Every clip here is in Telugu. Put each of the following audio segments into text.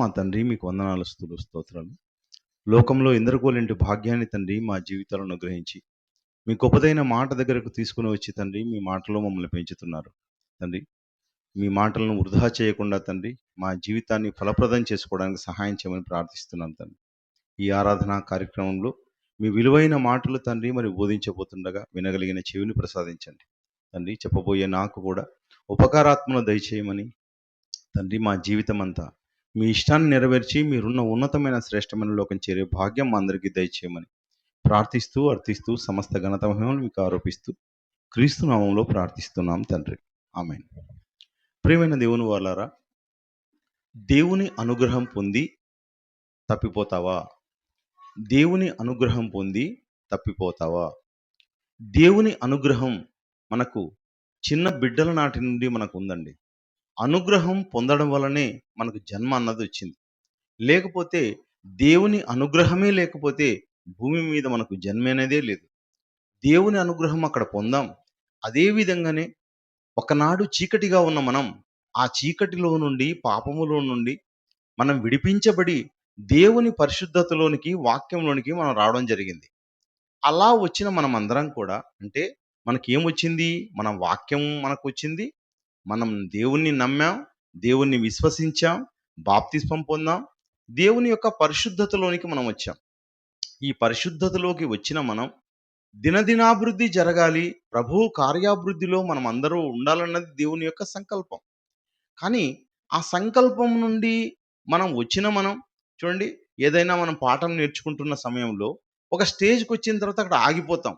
మా తండ్రి మీకు వందనాలు, స్తుతులు, స్తోత్రాలు. లోకంలో ఎందరికోలేంటి భాగ్యాన్ని తండ్రి మా జీవితాలను అనుగ్రహించి, మీ గొప్పదైన మాట దగ్గరకు తీసుకొని వచ్చి తండ్రి మీ మాటలో మమ్మల్ని పెంచుతున్నారు. తండ్రి మీ మాటలను వృధా చేయకుండా తండ్రి మా జీవితాన్ని ఫలప్రదం చేసుకోవడానికి సహాయం చేయమని ప్రార్థిస్తున్నాం తండ్రి. ఈ ఆరాధనా కార్యక్రమంలో మీ విలువైన మాటలు తండ్రి మరి బోధించబోతుండగా వినగలిగిన చెవిని ప్రసాదించండి. తండ్రి చెప్పబోయే నాకు కూడా ఉపకారాత్మను దయచేయమని తండ్రి మా జీవితం అంతా మీ ఇష్టాన్ని నెరవేర్చి మీరున్న ఉన్నతమైన శ్రేష్టమైన లోకం చేరే భాగ్యం మా అందరికీ దయచేయమని ప్రార్థిస్తూ అర్థిస్తూ సమస్త ఘనత మహిమలు మీకు ఆరోపిస్తూ క్రీస్తు నామంలో ప్రార్థిస్తున్నాం తండ్రి. ఆమేన్. ప్రియమైన దేవుని వాళ్ళారా, దేవుని అనుగ్రహం పొంది తప్పిపోతావా? దేవుని అనుగ్రహం పొంది తప్పిపోతావా? దేవుని అనుగ్రహం మనకు చిన్న బిడ్డల నాటి నుండి మనకు ఉందండి. అనుగ్రహం పొందడం వల్లనే మనకు జన్మ అన్నది వచ్చింది. లేకపోతే దేవుని అనుగ్రహమే లేకపోతే భూమి మీద మనకు జన్మ అనేదే లేదు. దేవుని అనుగ్రహం అక్కడ పొందాం. అదే విధంగానే ఒకనాడు చీకటిగా ఉన్న మనం ఆ చీకటిలో నుండి, పాపములో నుండి మనం విడిపించబడి దేవుని పరిశుద్ధతలోనికి, వాక్యంలోనికి మనం రావడం జరిగింది. అలా వచ్చిన మనం అందరం కూడా అంటే మనకేమొచ్చింది? మన వాక్యం మనకు వచ్చింది. మనం దేవుణ్ణి నమ్మాం, దేవుణ్ణి విశ్వసించాం, బాప్తిస్మం పొందాం. దేవుని యొక్క పరిశుద్ధతలోనికి మనం వచ్చాం. ఈ పరిశుద్ధతలోకి వచ్చిన మనం దినదినాభివృద్ధి జరగాలి, ప్రభువు కార్యాభివృద్ధిలో మనం అందరూ ఉండాలన్నది దేవుని యొక్క సంకల్పం. కానీ ఆ సంకల్పం నుండి మనం చూడండి, ఏదైనా మనం పాఠం నేర్చుకుంటున్న సమయంలో ఒక స్టేజ్కి వచ్చిన తర్వాత అక్కడ ఆగిపోతాం.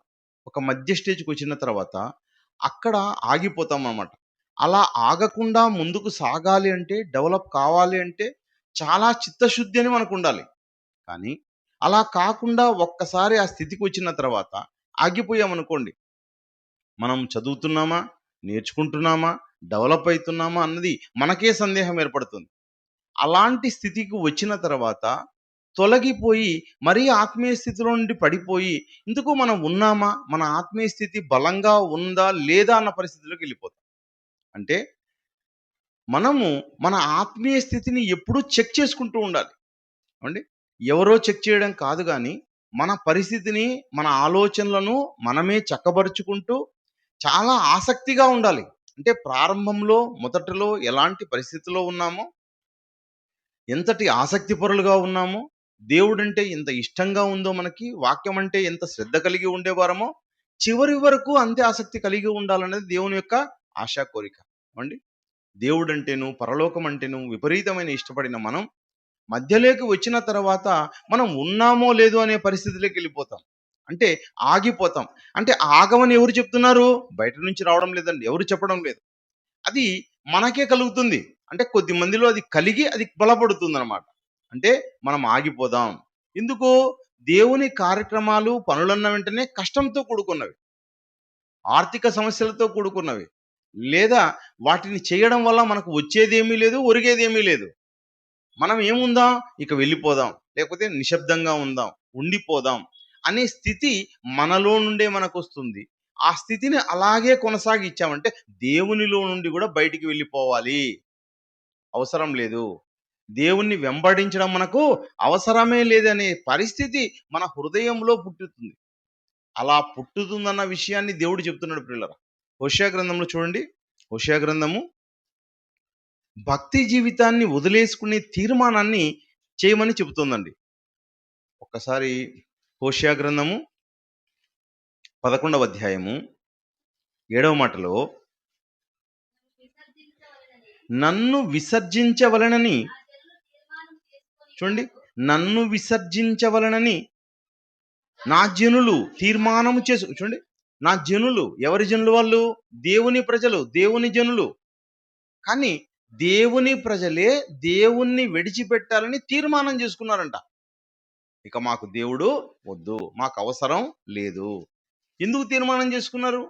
ఒక మధ్య స్టేజ్కి వచ్చిన తర్వాత అక్కడ ఆగిపోతాం అన్నమాట. అలా ఆగకుండా ముందుకు సాగాలి అంటే, డెవలప్ కావాలి అంటే చాలా చిత్తశుద్ధి అని మనకు ఉండాలి. కానీ అలా కాకుండా ఒక్కసారి ఆ స్థితికి వచ్చిన తర్వాత ఆగిపోయామనుకోండి, మనం చదువుతున్నామా, నేర్చుకుంటున్నామా, డెవలప్ అవుతున్నామా అన్నది మనకే సందేహం ఏర్పడుతుంది. అలాంటి స్థితికి వచ్చిన తర్వాత తొలగిపోయి మరీ ఆత్మీయ స్థితిలో నుండి పడిపోయి ఇందుకు మనం ఉన్నామా, మన ఆత్మీయ స్థితి బలంగా ఉందా లేదా అన్న పరిస్థితిలోకి వెళ్ళిపోతాం. అంటే మనము మన ఆత్మీయ స్థితిని ఎప్పుడూ చెక్ చేసుకుంటూ ఉండాలి. అండి, ఎవరో చెక్ చేయడం కాదు, కానీ మన పరిస్థితిని, మన ఆలోచనలను మనమే చక్కబరుచుకుంటూ చాలా ఆసక్తిగా ఉండాలి. అంటే ప్రారంభంలో మొదటలో ఎలాంటి పరిస్థితిలో ఉన్నామో, ఎంతటి ఆసక్తి పరులుగా ఉన్నామో, దేవుడంటే ఎంత ఇష్టంగా ఉందో మనకి, వాక్యం అంటే ఎంత శ్రద్ధ కలిగి ఉండేవారమో, చివరి వరకు అంతే ఆసక్తి కలిగి ఉండాలనేది దేవుని యొక్క ఆశా కోరిక. అండి, దేవుడంటేను, పరలోకం అంటేను విపరీతమైన ఇష్టపడిన మనం మధ్యలోకి వచ్చిన తర్వాత మనం ఉన్నామో లేదో అనే పరిస్థితిలోకి వెళ్ళిపోతాం. అంటే ఆగిపోతాం. అంటే ఆగమని ఎవరు చెప్తున్నారు? బయట నుంచి రావడం లేదండి, ఎవరు చెప్పడం లేదు. అది మనకే కలుగుతుంది. అంటే కొద్ది మందిలో అది కలిగి అది బలపడుతుంది అనమాట. అంటే మనం ఆగిపోదాం. ఎందుకు? దేవుని కార్యక్రమాలు, పనులన్న వెంటనే కష్టంతో కూడుకున్నవి, ఆర్థిక సమస్యలతో కూడుకున్నవి, లేదా వాటిని చేయడం వల్ల మనకు వచ్చేదేమీ లేదు, ఒరిగేదేమీ లేదు. మనం ఏముందాం, ఇక వెళ్ళిపోదాం, లేకపోతే నిశ్శబ్దంగా ఉందాం, ఉండిపోదాం అనే స్థితి మనలో నుండే మనకు వస్తుంది. ఆ స్థితిని అలాగే కొనసాగించామంటే దేవునిలో నుండి కూడా బయటికి వెళ్ళిపోవాలి, అవసరం లేదు. దేవుణ్ణి వెంబడించడం మనకు అవసరమే లేదనే పరిస్థితి మన హృదయంలో పుట్టుతుంది. అలా పుట్టుతుందన్న విషయాన్ని దేవుడు చెప్తున్నాడు ప్రియులారా. హోషేయ గ్రంథంలో చూడండి, హోషేయ గ్రంథము భక్తి జీవితాన్ని వదిలేసుకునే తీర్మానాన్ని చేయమని చెబుతుందండి. ఒక్కసారి హోషేయ గ్రంథము 11వ అధ్యాయము 7వ మాటలో, నన్ను విసర్జించవలనని, చూడండి, నన్ను విసర్జించవలనని నా జనులు తీర్మానము చూడండి, నా జనులు ఎవరి జనులు? వాళ్ళు దేవుని ప్రజలు, దేవుని జనులు. కానీ దేవుని ప్రజలే దేవుణ్ణి విడిచిపెట్టాలని తీర్మానం చేసుకున్నారంట. ఇక మాకు దేవుడు వద్దు, మాకు అవసరం లేదు. ఎందుకు తీర్మానం చేసుకున్నారు?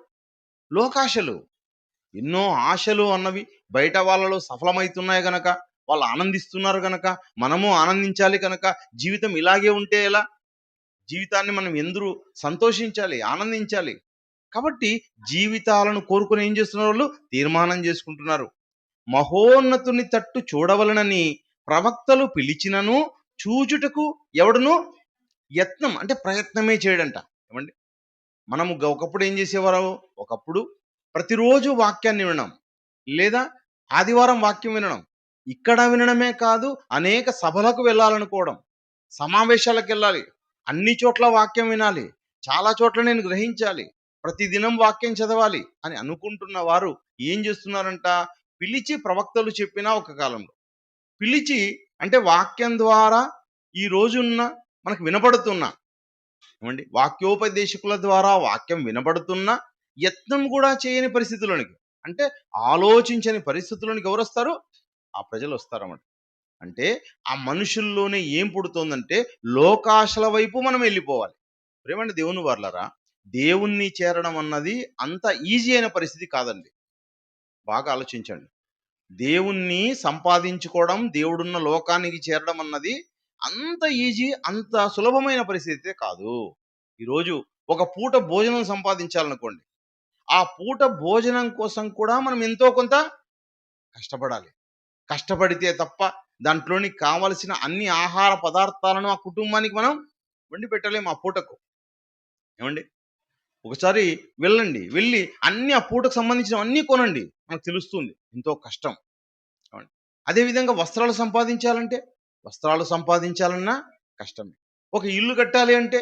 లోకాశలు, ఎన్నో ఆశలు అన్నవి బయట వాళ్ళలో సఫలమవుతున్నాయి గనక, వాళ్ళు ఆనందిస్తున్నారు గనక మనము ఆనందించాలి కనుక, జీవితం ఇలాగే ఉంటే ఎలా? జీవితాన్ని మనం ఎందుకు సంతోషించాలి, ఆనందించాలి. కాబట్టి జీవితాలను కోరుకుని ఏం చేస్తున్నారు? వాళ్ళు తీర్మానం చేసుకుంటున్నారు. మహోన్నతుని తట్టు చూడవలనని ప్రవక్తలు పిలిచినను చూచుటకు ఎవడును యత్నం అంటే ప్రయత్నమే చేయడంట. ఏమండి, మనము ఒకప్పుడు ఏం చేసేవారు? ఒకప్పుడు ప్రతిరోజు వాక్యాన్ని వినడం, లేదా ఆదివారం వాక్యం వినడం, ఇక్కడ వినడమే కాదు అనేక సభలకు వెళ్ళాలనుకోవడం, సమావేశాలకు వెళ్ళాలి, అన్ని చోట్ల వాక్యం వినాలి, చాలా చోట్ల నేను గ్రహించాలి, ప్రతిదినం వాక్యం చదవాలి అని అనుకుంటున్న వారు ఏం చేస్తున్నారంట? పిలిచి ప్రవక్తలు చెప్పిన ఒక కాలంలో పిలిచి, అంటే వాక్యం ద్వారా ఈ రోజున్న మనకు వినపడుతున్న ఏమండి వాక్యోపదేశకుల ద్వారా వాక్యం వినబడుతున్న యత్నం కూడా చేయని పరిస్థితుల్లోనికి, అంటే ఆలోచించని పరిస్థితుల్లోనికి ఎవరు వస్తారు? ఆ ప్రజలు వస్తారన్నమాట. అంటే ఆ మనుషుల్లోనే ఏం పుడుతోందంటే లోకాశల వైపు మనం వెళ్ళిపోవాలి. ప్రేమండి దేవుని వారలారా, దేవుణ్ణి చేరడం అన్నది అంత ఈజీ అయిన పరిస్థితి కాదండి. బాగా ఆలోచించండి. దేవుణ్ణి సంపాదించుకోవడం, దేవుడున్న లోకానికి చేరడం అన్నది అంత ఈజీ, అంత సులభమైన పరిస్థితి కాదు. ఈరోజు ఒక పూట భోజనం సంపాదించాలనుకోండి, ఆ పూట భోజనం కోసం కూడా మనం ఎంతో కొంత కష్టపడాలి. కష్టపడితే తప్ప దాంట్లోని కావలసిన అన్ని ఆహార పదార్థాలను ఆ కుటుంబానికి మనం వండి పెట్టలేము ఆ పూటకు. ఏమండి, ఒకసారి వెళ్ళండి, వెళ్ళి అన్ని ఆ పూటకు సంబంధించిన అన్నీ కొనండి, మనకు తెలుస్తుంది ఎంతో కష్టం. అదేవిధంగా వస్త్రాలు సంపాదించాలన్నా కష్టమే. ఒక ఇల్లు కట్టాలి అంటే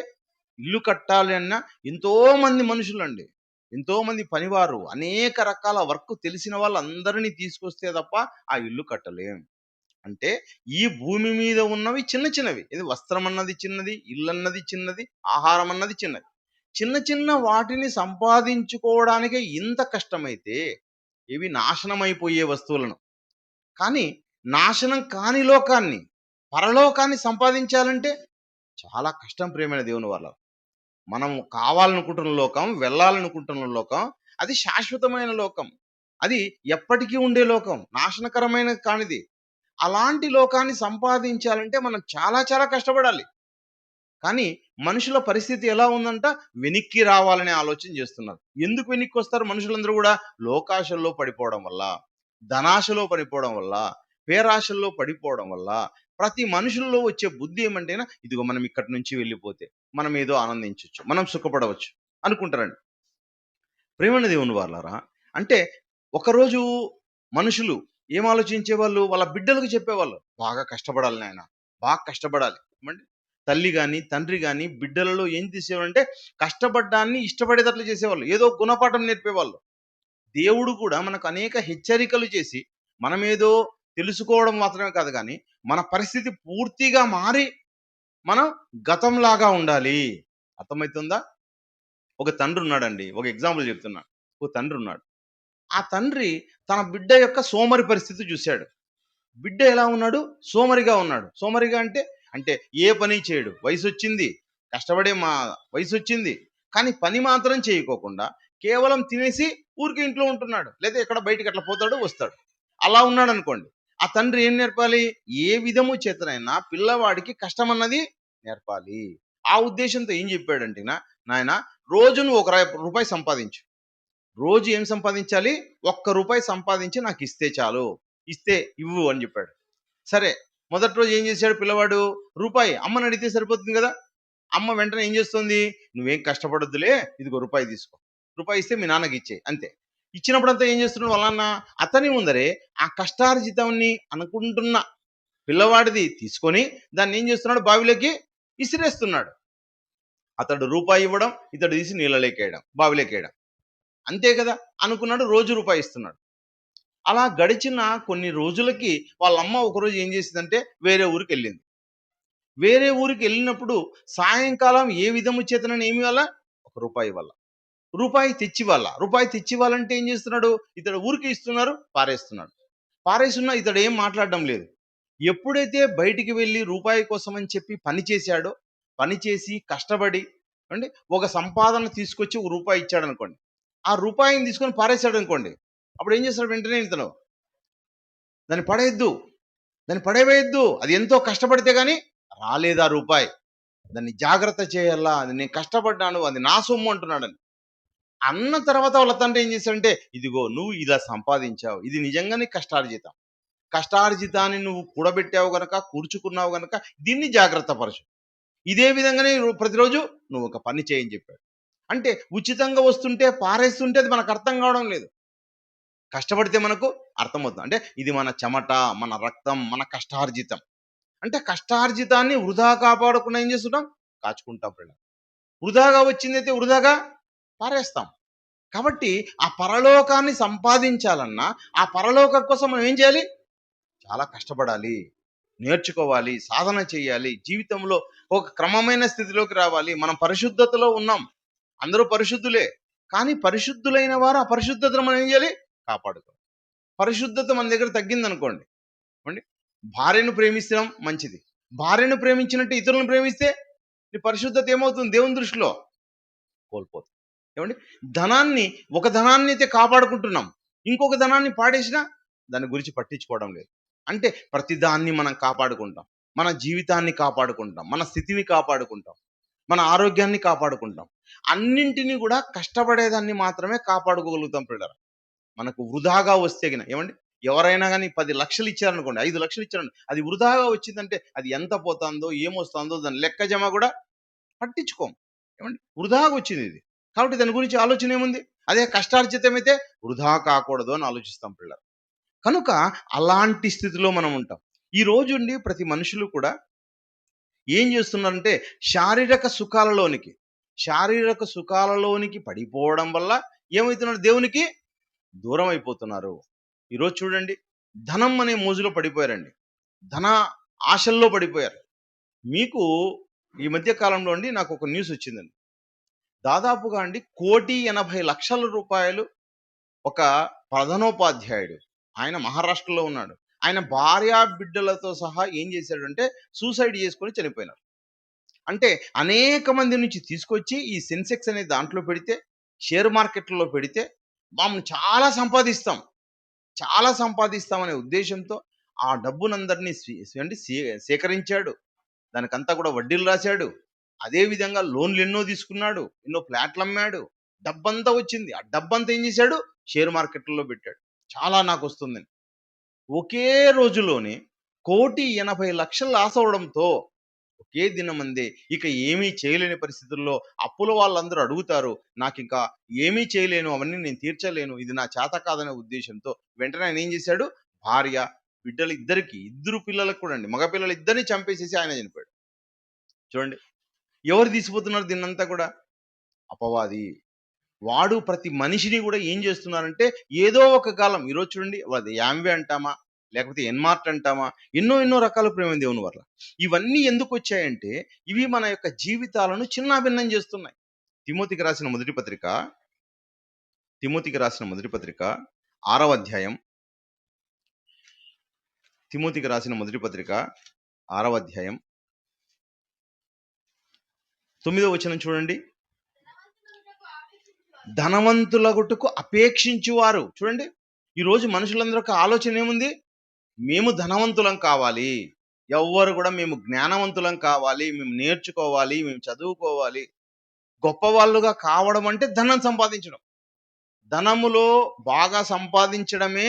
ఇల్లు కట్టాలి అన్నా ఎంతో మంది మనుషులండి, ఎంతో మంది పనివారు, అనేక రకాల వర్క్ తెలిసిన వాళ్ళందరినీ తీసుకొస్తే తప్ప ఆ ఇల్లు కట్టలేం. అంటే ఈ భూమి మీద ఉన్నవి చిన్న చిన్నవి, ఇది వస్త్రం అన్నది చిన్నది, ఇల్లు అన్నది చిన్నది, ఆహారం అన్నది చిన్నది. చిన్న చిన్న వాటిని సంపాదించుకోవడానికే ఇంత కష్టమైతే ఇవి నాశనమైపోయే వస్తువులను, కానీ నాశనం కాని లోకాన్ని, పరలోకాన్ని సంపాదించాలంటే చాలా కష్టం. ప్రియమైన దేవుని వల్ల మనం కావాలనుకుంటున్న లోకం, వెళ్ళాలనుకుంటున్న లోకం, అది శాశ్వతమైన లోకం, అది ఎప్పటికీ ఉండే లోకం, నాశనకరమైన కానిది. అలాంటి లోకాన్ని సంపాదించాలంటే మనం చాలా చాలా కష్టపడాలి. కానీ మనుషుల పరిస్థితి ఎలా ఉందంట? వెనక్కి రావాలనే ఆలోచన చేస్తున్నారు. ఎందుకు వెనక్కి వస్తారు మనుషులందరూ కూడా? లోకాశల్లో పడిపోవడం వల్ల, ధనాశలో పడిపోవడం వల్ల, పేరాశల్లో పడిపోవడం వల్ల ప్రతి మనుషుల్లో వచ్చే బుద్ధి ఏమంటేనా, ఇదిగో మనం ఇక్కడి నుంచి వెళ్ళిపోతే మనం ఏదో ఆనందించవచ్చు, మనం సుఖపడవచ్చు అనుకుంటారండి. ప్రేమణ దేవుని వాళ్ళారా, అంటే ఒకరోజు మనుషులు ఏం ఆలోచించేవాళ్ళు? వాళ్ళ బిడ్డలకు చెప్పేవాళ్ళు, బాగా కష్టపడాలి నాయన, బాగా కష్టపడాలి. ఏమండి, తల్లి కానీ తండ్రి కానీ బిడ్డలలో ఏం తీసేవాళ్ళంటే కష్టపడ్డాన్ని ఇష్టపడేటట్లు చేసేవాళ్ళు, ఏదో గుణపాఠం నేర్పేవాళ్ళు. దేవుడు కూడా మనకు అనేక హెచ్చరికలు చేసి, మనమేదో తెలుసుకోవడం మాత్రమే కాదు కానీ మన పరిస్థితి పూర్తిగా మారి మనం గతంలాగా ఉండాలి. అర్థమవుతుందా? ఒక తండ్రి ఉన్నాడండి, ఒక ఎగ్జాంపుల్ చెప్తున్నా. ఒక తండ్రి ఉన్నాడు. ఆ తండ్రి తన బిడ్డ యొక్క సోమరి పరిస్థితి చూశాడు. బిడ్డ ఎలా ఉన్నాడు? సోమరిగా ఉన్నాడు. సోమరిగా అంటే అంటే ఏ పని చేయడు, వయసు వచ్చింది, కష్టపడే వయసు వచ్చింది, కానీ పని మాత్రం చేయకోకుండా కేవలం తినేసి ఊరికి ఇంట్లో ఉంటున్నాడు, లేదా ఎక్కడ బయటికి అట్లా పోతాడు వస్తాడు, అలా ఉన్నాడు అనుకోండి. ఆ తండ్రి ఏం నేర్పాలి? ఏ విధము చేతనైనా పిల్లవాడికి కష్టం అన్నది నేర్పాలి. ఆ ఉద్దేశంతో ఏం చెప్పాడంటే, నాయన రోజు నువ్వు రూపాయి సంపాదించు. రోజు ఏం సంపాదించాలి? రూపాయి సంపాదించి నాకు ఇస్తే చాలు, ఇస్తే ఇవ్వు అని చెప్పాడు. సరే, మొదటి రోజు ఏం చేశాడు పిల్లవాడు? రూపాయి అమ్మని అడిగితే సరిపోతుంది కదా. అమ్మ వెంటనే ఏం చేస్తుంది? నువ్వేం కష్టపడొద్దులే, ఇదిగో రూపాయి తీసుకో, రూపాయి ఇస్తే మీ నాన్నకి ఇచ్చే, అంతే. ఇచ్చినప్పుడంతా ఏం చేస్తున్నాడు వాళ్ళ నాన్న? అతని ముందరే ఆ కష్టార్జితాన్ని అనుకుంటున్న పిల్లవాడిది తీసుకొని దాన్ని ఏం చేస్తున్నాడు? బావిలోకి ఇసిరేస్తున్నాడు. అతడు రూపాయి ఇవ్వడం, ఇతడు తీసి నీళ్ళలేకేయడం, బావిలేకేయడం, అంతే కదా అనుకున్నాడు. రోజు రూపాయి ఇస్తున్నాడు. అలా గడిచిన కొన్ని రోజులకి వాళ్ళమ్మ ఒకరోజు ఏం చేసిందంటే వేరే ఊరికి వెళ్ళింది. వేరే ఊరికి వెళ్ళినప్పుడు సాయంకాలం ఏ విధము చేతనని ఏమి వల్ల? రూపాయి వల్ల. రూపాయి తెచ్చివ్వాలంటే ఏం చేస్తున్నాడు? ఇతడు ఊరికి ఇస్తున్నారు, పారేస్తున్నాడు. పారేస్తున్నా ఇతడు ఏం మాట్లాడడం లేదు. ఎప్పుడైతే బయటికి వెళ్ళి రూపాయి కోసం అని చెప్పి పని చేశాడో, పని చేసి కష్టపడి అండి ఒక సంపాదన తీసుకొచ్చి రూపాయి ఇచ్చాడు అనుకోండి, ఆ రూపాయిని తీసుకొని పారేశాడు అనుకోండి, అప్పుడు ఏం చేస్తాడు? వెంటనే ఇతను దాన్ని పడేయద్దు, దాన్ని పడేవేయద్దు, అది ఎంతో కష్టపడితే కానీ రాలేదా రూపాయి, దాన్ని జాగ్రత్త చేయాలా, అది నేను కష్టపడ్డాను, అది నా సొమ్ము అంటున్నాడని అన్న తర్వాత వాళ్ళ తండ్రి ఏం చేశాడంటే, ఇదిగో నువ్వు ఇలా సంపాదించావు, ఇది నిజంగానే కష్టార్జితం, కష్టార్జితాన్ని నువ్వు కూడబెట్టావు గనక, కూర్చుకున్నావు గనక దీన్ని జాగ్రత్త పరచు. ఇదే విధంగానే ప్రతిరోజు నువ్వు ఒక పని చేయని చెప్పాడు. అంటే ఉచితంగా వస్తుంటే పారేస్తుంటే అది మనకు అర్థం కావడం లేదు. కష్టపడితే మనకు అర్థమవుతుంది. అంటే ఇది మన చెమట, మన రక్తం, మన కష్టార్జితం. అంటే కష్టార్జితాన్ని వృధా కాపాడకుండా ఏం చేస్తుంటాం? కాచుకుంటాం ఫ్రెండ్. వృధాగా వచ్చిందైతే వృధాగా పారేస్తాం. కాబట్టి ఆ పరలోకాన్ని సంపాదించాలన్నా, ఆ పరలోకం కోసం మనం ఏం చేయాలి? చాలా కష్టపడాలి, నేర్చుకోవాలి, సాధన చేయాలి. జీవితంలో ఒక క్రమమైన స్థితిలోకి రావాలి. మనం పరిశుద్ధతలో ఉన్నాం. అందరూ పరిశుద్ధులే. కానీ పరిశుద్ధులైన వారు ఆ పరిశుద్ధతను మనం ఏం చేయాలి? కాపాడుకోవాలి. పరిశుద్ధత మన దగ్గర తగ్గిందనుకోండి, ఏమండి, భార్యను ప్రేమించడం మంచిది. భార్యను ప్రేమించినట్టు ఇతరులను ప్రేమిస్తే నీ పరిశుద్ధత ఏమవుతుంది? దేవుని దృష్టిలో కోల్పోతుంది. ఏమండి, ఒక ధనాన్ని అయితే కాపాడుకుంటున్నాం, ఇంకొక ధనాన్ని పాడేసినా దాని గురించి పట్టించుకోవడం లేదు. అంటే ప్రతిదాన్ని మనం కాపాడుకుంటాం, మన జీవితాన్ని కాపాడుకుంటాం, మన స్థితిని కాపాడుకుంటాం, మన ఆరోగ్యాన్ని కాపాడుకుంటాం. అన్నింటినీ కూడా కష్టపడేదాన్ని మాత్రమే కాపాడుకోగలుగుతాం పిల్లలు. మనకు వృధాగా వస్తే గిన, ఏమండి, ఎవరైనా కానీ 10 లక్షలు ఇచ్చారనుకోండి, 5 లక్షలు ఇచ్చారనుకోండి, అది వృధాగా వచ్చిందంటే అది ఎంత పోతుందో ఏమొస్తుందో దాని లెక్క జమ కూడా పట్టించుకోం. ఏమండి, వృధాగా వచ్చింది ఇది, కాబట్టి దాని గురించి ఆలోచన ఏముంది? అదే కష్టార్జితం అయితే వృధా కాకూడదు అని ఆలోచిస్తాం పిల్లలు. కనుక అలాంటి స్థితిలో మనం ఉంటాం. ఈ రోజుండి ప్రతి మనుషులు కూడా ఏం చేస్తున్నారంటే శారీరక సుఖాలలోనికి పడిపోవడం వల్ల ఏమవుతున్నారు? దేవునికి దూరం అయిపోతున్నారు. ఈరోజు చూడండి, ధనం అనే మోజులో పడిపోయారండి, ధన ఆశల్లో పడిపోయారు. మీకు ఈ మధ్య కాలంలో అండి నాకు ఒక న్యూస్ వచ్చిందండి. దాదాపుగా అండి 1,80,00,000 ఒక ప్రధానోపాధ్యాయుడు, ఆయన మహారాష్ట్రలో ఉన్నాడు. ఆయన భార్య బిడ్డలతో సహా ఏం చేశాడంటే సూసైడ్ చేసుకొని చనిపోయినారు. అంటే అనేక మంది నుంచి తీసుకొచ్చి ఈ సెన్సెక్స్ అనే దాంట్లో పెడితే, షేర్ మార్కెట్లలో పెడితే మనం చాలా సంపాదిస్తామనే ఉద్దేశంతో ఆ డబ్బునందరినీ సేకరించాడు. దానికంతా కూడా వడ్డీలు రాశాడు. అదే విధంగా లోన్లు ఎన్నో తీసుకున్నాడు, ఎన్నో ఫ్లాట్లు అమ్మాడు, డబ్బంతా వచ్చింది. ఆ డబ్బంతా ఏం చేశాడు? షేర్ మార్కెట్లలో పెట్టాడు. చాలా నాకు వస్తుందని ఒకే రోజులోనే 1,80,00,000 లాస్ అవడంతో ఒకే దినమందే ఇక ఏమీ చేయలేని పరిస్థితుల్లో అప్పుల వాళ్ళందరూ అడుగుతారు, నాకు ఇంకా ఏమీ చేయలేను, అవన్నీ నేను తీర్చలేను, ఇది నా చేత కాదనే ఉద్దేశంతో వెంటనే ఆయన ఏం చేశాడు? భార్య బిడ్డలు ఇద్దరు పిల్లలకు కూడా అండి, మగ పిల్లలు ఇద్దరిని చంపేసేసి ఆయన చనిపోయాడు. చూడండి, ఎవరు తీసిపోతున్నారు దీన్నంతా కూడా? అపవాది. వాడు ప్రతి మనిషిని కూడా ఏం చేస్తున్నారంటే ఏదో ఒక కాలం, ఈరోజు చూడండి, అది యాంవే అంటామా, లేకపోతే ఎన్మార్ట్ అంటామా, ఎన్నో రకాల ప్రేమ దేవుని వల్ల. ఇవన్నీ ఎందుకు వచ్చాయంటే ఇవి మన యొక్క జీవితాలను చిన్నాభిన్నం చేస్తున్నాయి. తిమోతికి రాసిన మొదటి పత్రిక 6వ అధ్యాయం, తిమోతికి రాసిన మొదటి పత్రిక 6వ అధ్యాయం 9వ వచనం చూడండి. ధనవంతులగుటకు అపేక్షించువారు. చూడండి, ఈరోజు మనుషులందరూ ఒక ఆలోచన ఏముంది? మేము ధనవంతులం కావాలి, ఎవ్వరు కూడా మేము జ్ఞానవంతులం కావాలి, మేము నేర్చుకోవాలి, మేము చదువుకోవాలి. గొప్పవాళ్ళుగా కావడం అంటే ధనం సంపాదించడం. ధనములో బాగా సంపాదించడమే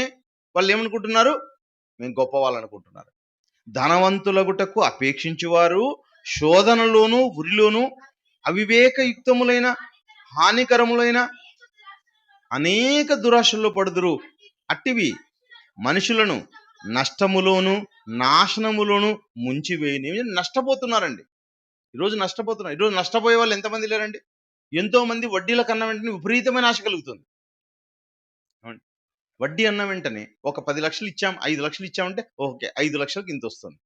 వాళ్ళు ఏమనుకుంటున్నారు? మేము గొప్పవాళ్ళు అనుకుంటున్నారు. ధనవంతులగుటకు అపేక్షించువారు శోధనలోను ఉరిలోను అవివేకయుక్తములైన హానికరములైన అనేక దురాశల్లో పడుదురు. అట్టివి మనుషులను నష్టములోను నాశనములోను ముంచివేయని. నష్టపోతున్నారండి, ఈరోజు నష్టపోయే వాళ్ళు ఎంతమంది లేరండి? ఎంతో మంది వడ్డీల కన్నా వెంటనే విపరీతమైన ఆశ కలుగుతుంది. వడ్డీ అన్న వెంటనే ఒక 10 లక్షలు ఇచ్చాం, 5 లక్షలు ఇచ్చామంటే ఓకే, 5 లక్షలకి ఇంత వస్తుంది.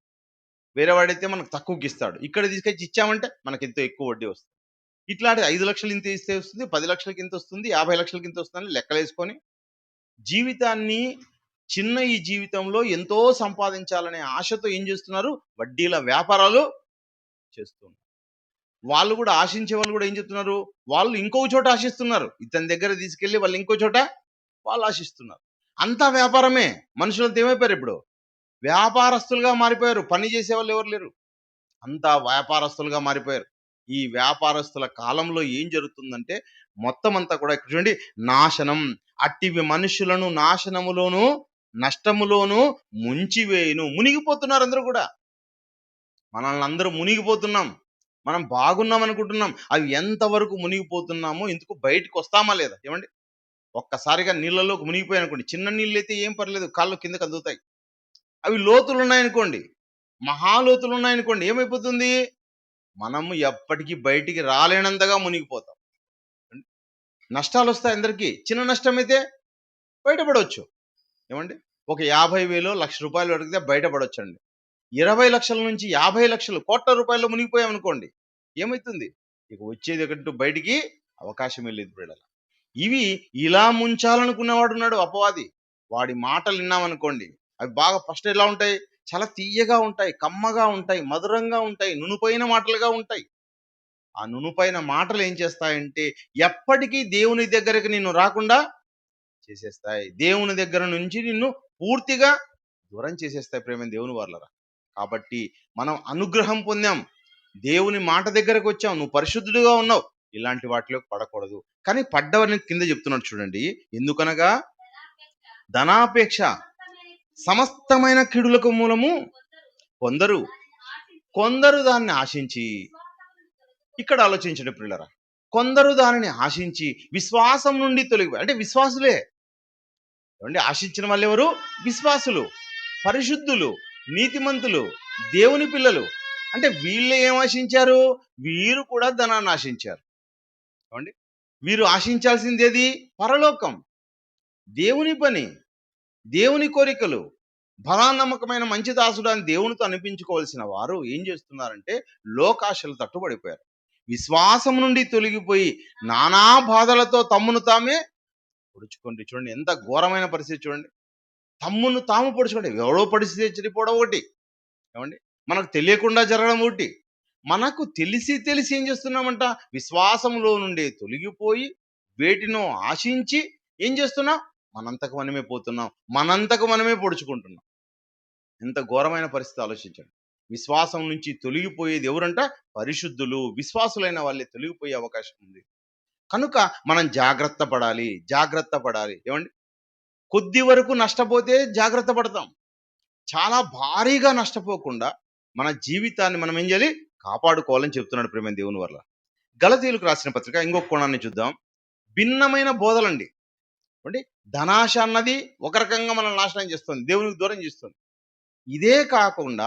వేరే వాడైతే మనకు తక్కువకి ఇస్తాడు, ఇక్కడ తీసుకొచ్చి ఇచ్చామంటే మనకి ఎంతో ఎక్కువ వడ్డీ వస్తుంది. ఇట్లాంటి 5 లక్షలు ఇంత ఇస్తే వస్తుంది, 10 లక్షలకి ఇంత వస్తుంది, 50 లక్షలకి ఇంత వస్తుంది లెక్కలేసుకొని జీవితాన్ని, ఈ జీవితంలో ఎంతో సంపాదించాలనే ఆశతో ఏం చేస్తున్నారు? వడ్డీల వ్యాపారాలు చేస్తున్నారు. వాళ్ళు కూడా ఆశించే వాళ్ళు కూడా ఏం చెప్తున్నారు? వాళ్ళు ఇంకొక చోట ఆశిస్తున్నారు, ఇతని దగ్గర తీసుకెళ్లి వాళ్ళు ఇంకో చోట వాళ్ళు ఆశిస్తున్నారు. అంతా వ్యాపారమే. మనుషులంతా ఏమైపోయారు? ఇప్పుడు వ్యాపారస్తులుగా మారిపోయారు. పని చేసే వాళ్ళు ఎవరు లేరు, అంతా వ్యాపారస్తులుగా మారిపోయారు. ఈ వ్యాపారస్తుల కాలంలో ఏం జరుగుతుందంటే మొత్తం అంతా కూడా చూడండి, నాశనం. అట్టివి మనుషులను నాశనములోను నష్టములోను ముంచివేయును. మునిగిపోతున్నారు అందరూ కూడా. మనల్ని అందరూ మునిగిపోతున్నాం. మనం బాగున్నాం అనుకుంటున్నాం. అవి ఎంతవరకు మునిగిపోతున్నామో ఇందుకు బయటకు వస్తామా లేదా? ఏమండి? ఒక్కసారిగా నీళ్ళలోకి మునిగిపోయాయనుకోండి, చిన్న నీళ్ళైతే ఏం పర్లేదు, కాళ్ళు కిందకి అందుతాయి. అవి లోతులు ఉన్నాయనుకోండి, మహాలోతులు ఉన్నాయనుకోండి, ఏమైపోతుంది? మనము ఎప్పటికీ బయటికి రాలేనంతగా మునిగిపోతాం. నష్టాలు వస్తాయి అందరికీ. చిన్న నష్టమైతే బయటపడవచ్చు. ఏమండి? ఒక 50,000 1,00,000 అడిగితే బయటపడొచ్చండి. 20 లక్షల నుంచి 50 లక్షలు కోట్ల రూపాయల్లో మునిగిపోయామనుకోండి, ఏమవుతుంది? ఇక వచ్చేది ఒకటి బయటికి అవకాశమే లేదు బిడ్డల. ఇవి ఇలా ముంచాలనుకునేవాడు ఉన్నాడు అపవాది. వాడి మాటలు విన్నామనుకోండి, అవి బాగా ఫస్ట్ ఎలా ఉంటాయి? చాలా తీయగా ఉంటాయి, కమ్మగా ఉంటాయి, మధురంగా ఉంటాయి, నునుపైన మాటలుగా ఉంటాయి. ఆ నునుపైన మాటలు ఏం చేస్తాయంటే ఎప్పటికీ దేవుని దగ్గరికి నిన్ను రాకుండా చేసేస్తాయి. దేవుని దగ్గర నుంచి నిన్ను పూర్తిగా దూరం చేసేస్తాయి. ప్రేమ దేవుని వాళ్ళరా. కాబట్టి మనం అనుగ్రహం పొందాం, దేవుని మాట దగ్గరకు వచ్చాం, నువ్వు పరిశుద్ధుడిగా ఉన్నావు, ఇలాంటి వాటిలో పడకూడదు. కానీ పడ్డవని కింద చెప్తున్నాడు చూడండి. ఎందుకనగా ధనాపేక్ష సమస్తమైన కీడులకు మూలము కొందరు కొందరు దాన్ని ఆశించి, ఇక్కడ ఆలోచించండి ప్రియులరా, కొందరు దానిని ఆశించి విశ్వాసం నుండి తొలగిపోయి, అంటే విశ్వాసులే ఏమండి, ఆశించిన వాళ్ళు ఎవరు? విశ్వాసులు, పరిశుద్ధులు, నీతిమంతులు, దేవుని పిల్లలు. అంటే వీళ్ళు ఏం ఆశించారు? వీరు కూడా ధనాన్ని ఆశించారు. ఏమండి, వీరు ఆశించాల్సిందేది పరలోకం, దేవుని పని, దేవుని కోరికలు. బలానమ్మకమైన మంచి దాసుడు అని దేవునితో అనిపించుకోవాల్సిన వారు ఏం చేస్తున్నారంటే లోకాశలు తట్టుబడిపోయారు. విశ్వాసం నుండి తొలగిపోయి నానా బాధలతో తమ్మును తామే పొడుచుకోండి. చూడండి ఎంత ఘోరమైన పరిస్థితి చూడండి. తమ్మును తాము పొడుచుకోండి. ఎవడో పరిస్థితి చెడిపోవడం ఒకటి, ఏమండి, మనకు తెలియకుండా జరగడం ఒకటి. మనకు తెలిసి ఏం చేస్తున్నామంట? విశ్వాసంలో నుండి తొలగిపోయి వేటినో ఆశించి ఏం చేస్తున్నాం? మనంతకు మనమే పోతున్నాం, మనంతకు మనమే పొడుచుకుంటున్నాం. ఎంత ఘోరమైన పరిస్థితి ఆలోచించండి. విశ్వాసం నుంచి తొలగిపోయేది ఎవరంట? పరిశుద్ధులు, విశ్వాసులైన వాళ్ళే తొలగిపోయే అవకాశం ఉంది. కనుక మనం జాగ్రత్త పడాలి. ఏమండి, కొద్ది వరకు నష్టపోతే జాగ్రత్త పడతాం, చాలా భారీగా నష్టపోకుండా మన జీవితాన్ని మనం ఏం చేయాలి? కాపాడుకోవాలని చెప్తున్నాడు ప్రేమ దేవుని వల్ల. గలతీయులకు రాసిన పత్రిక ఇంకొక కోణాన్ని చూద్దాం. భిన్నమైన బోధలండి. అంటే ధనాశ అన్నది ఒక రకంగా మనల్ని నాశనం చేస్తుంది, దేవునికి దూరం చేస్తుంది. ఇదే కాకుండా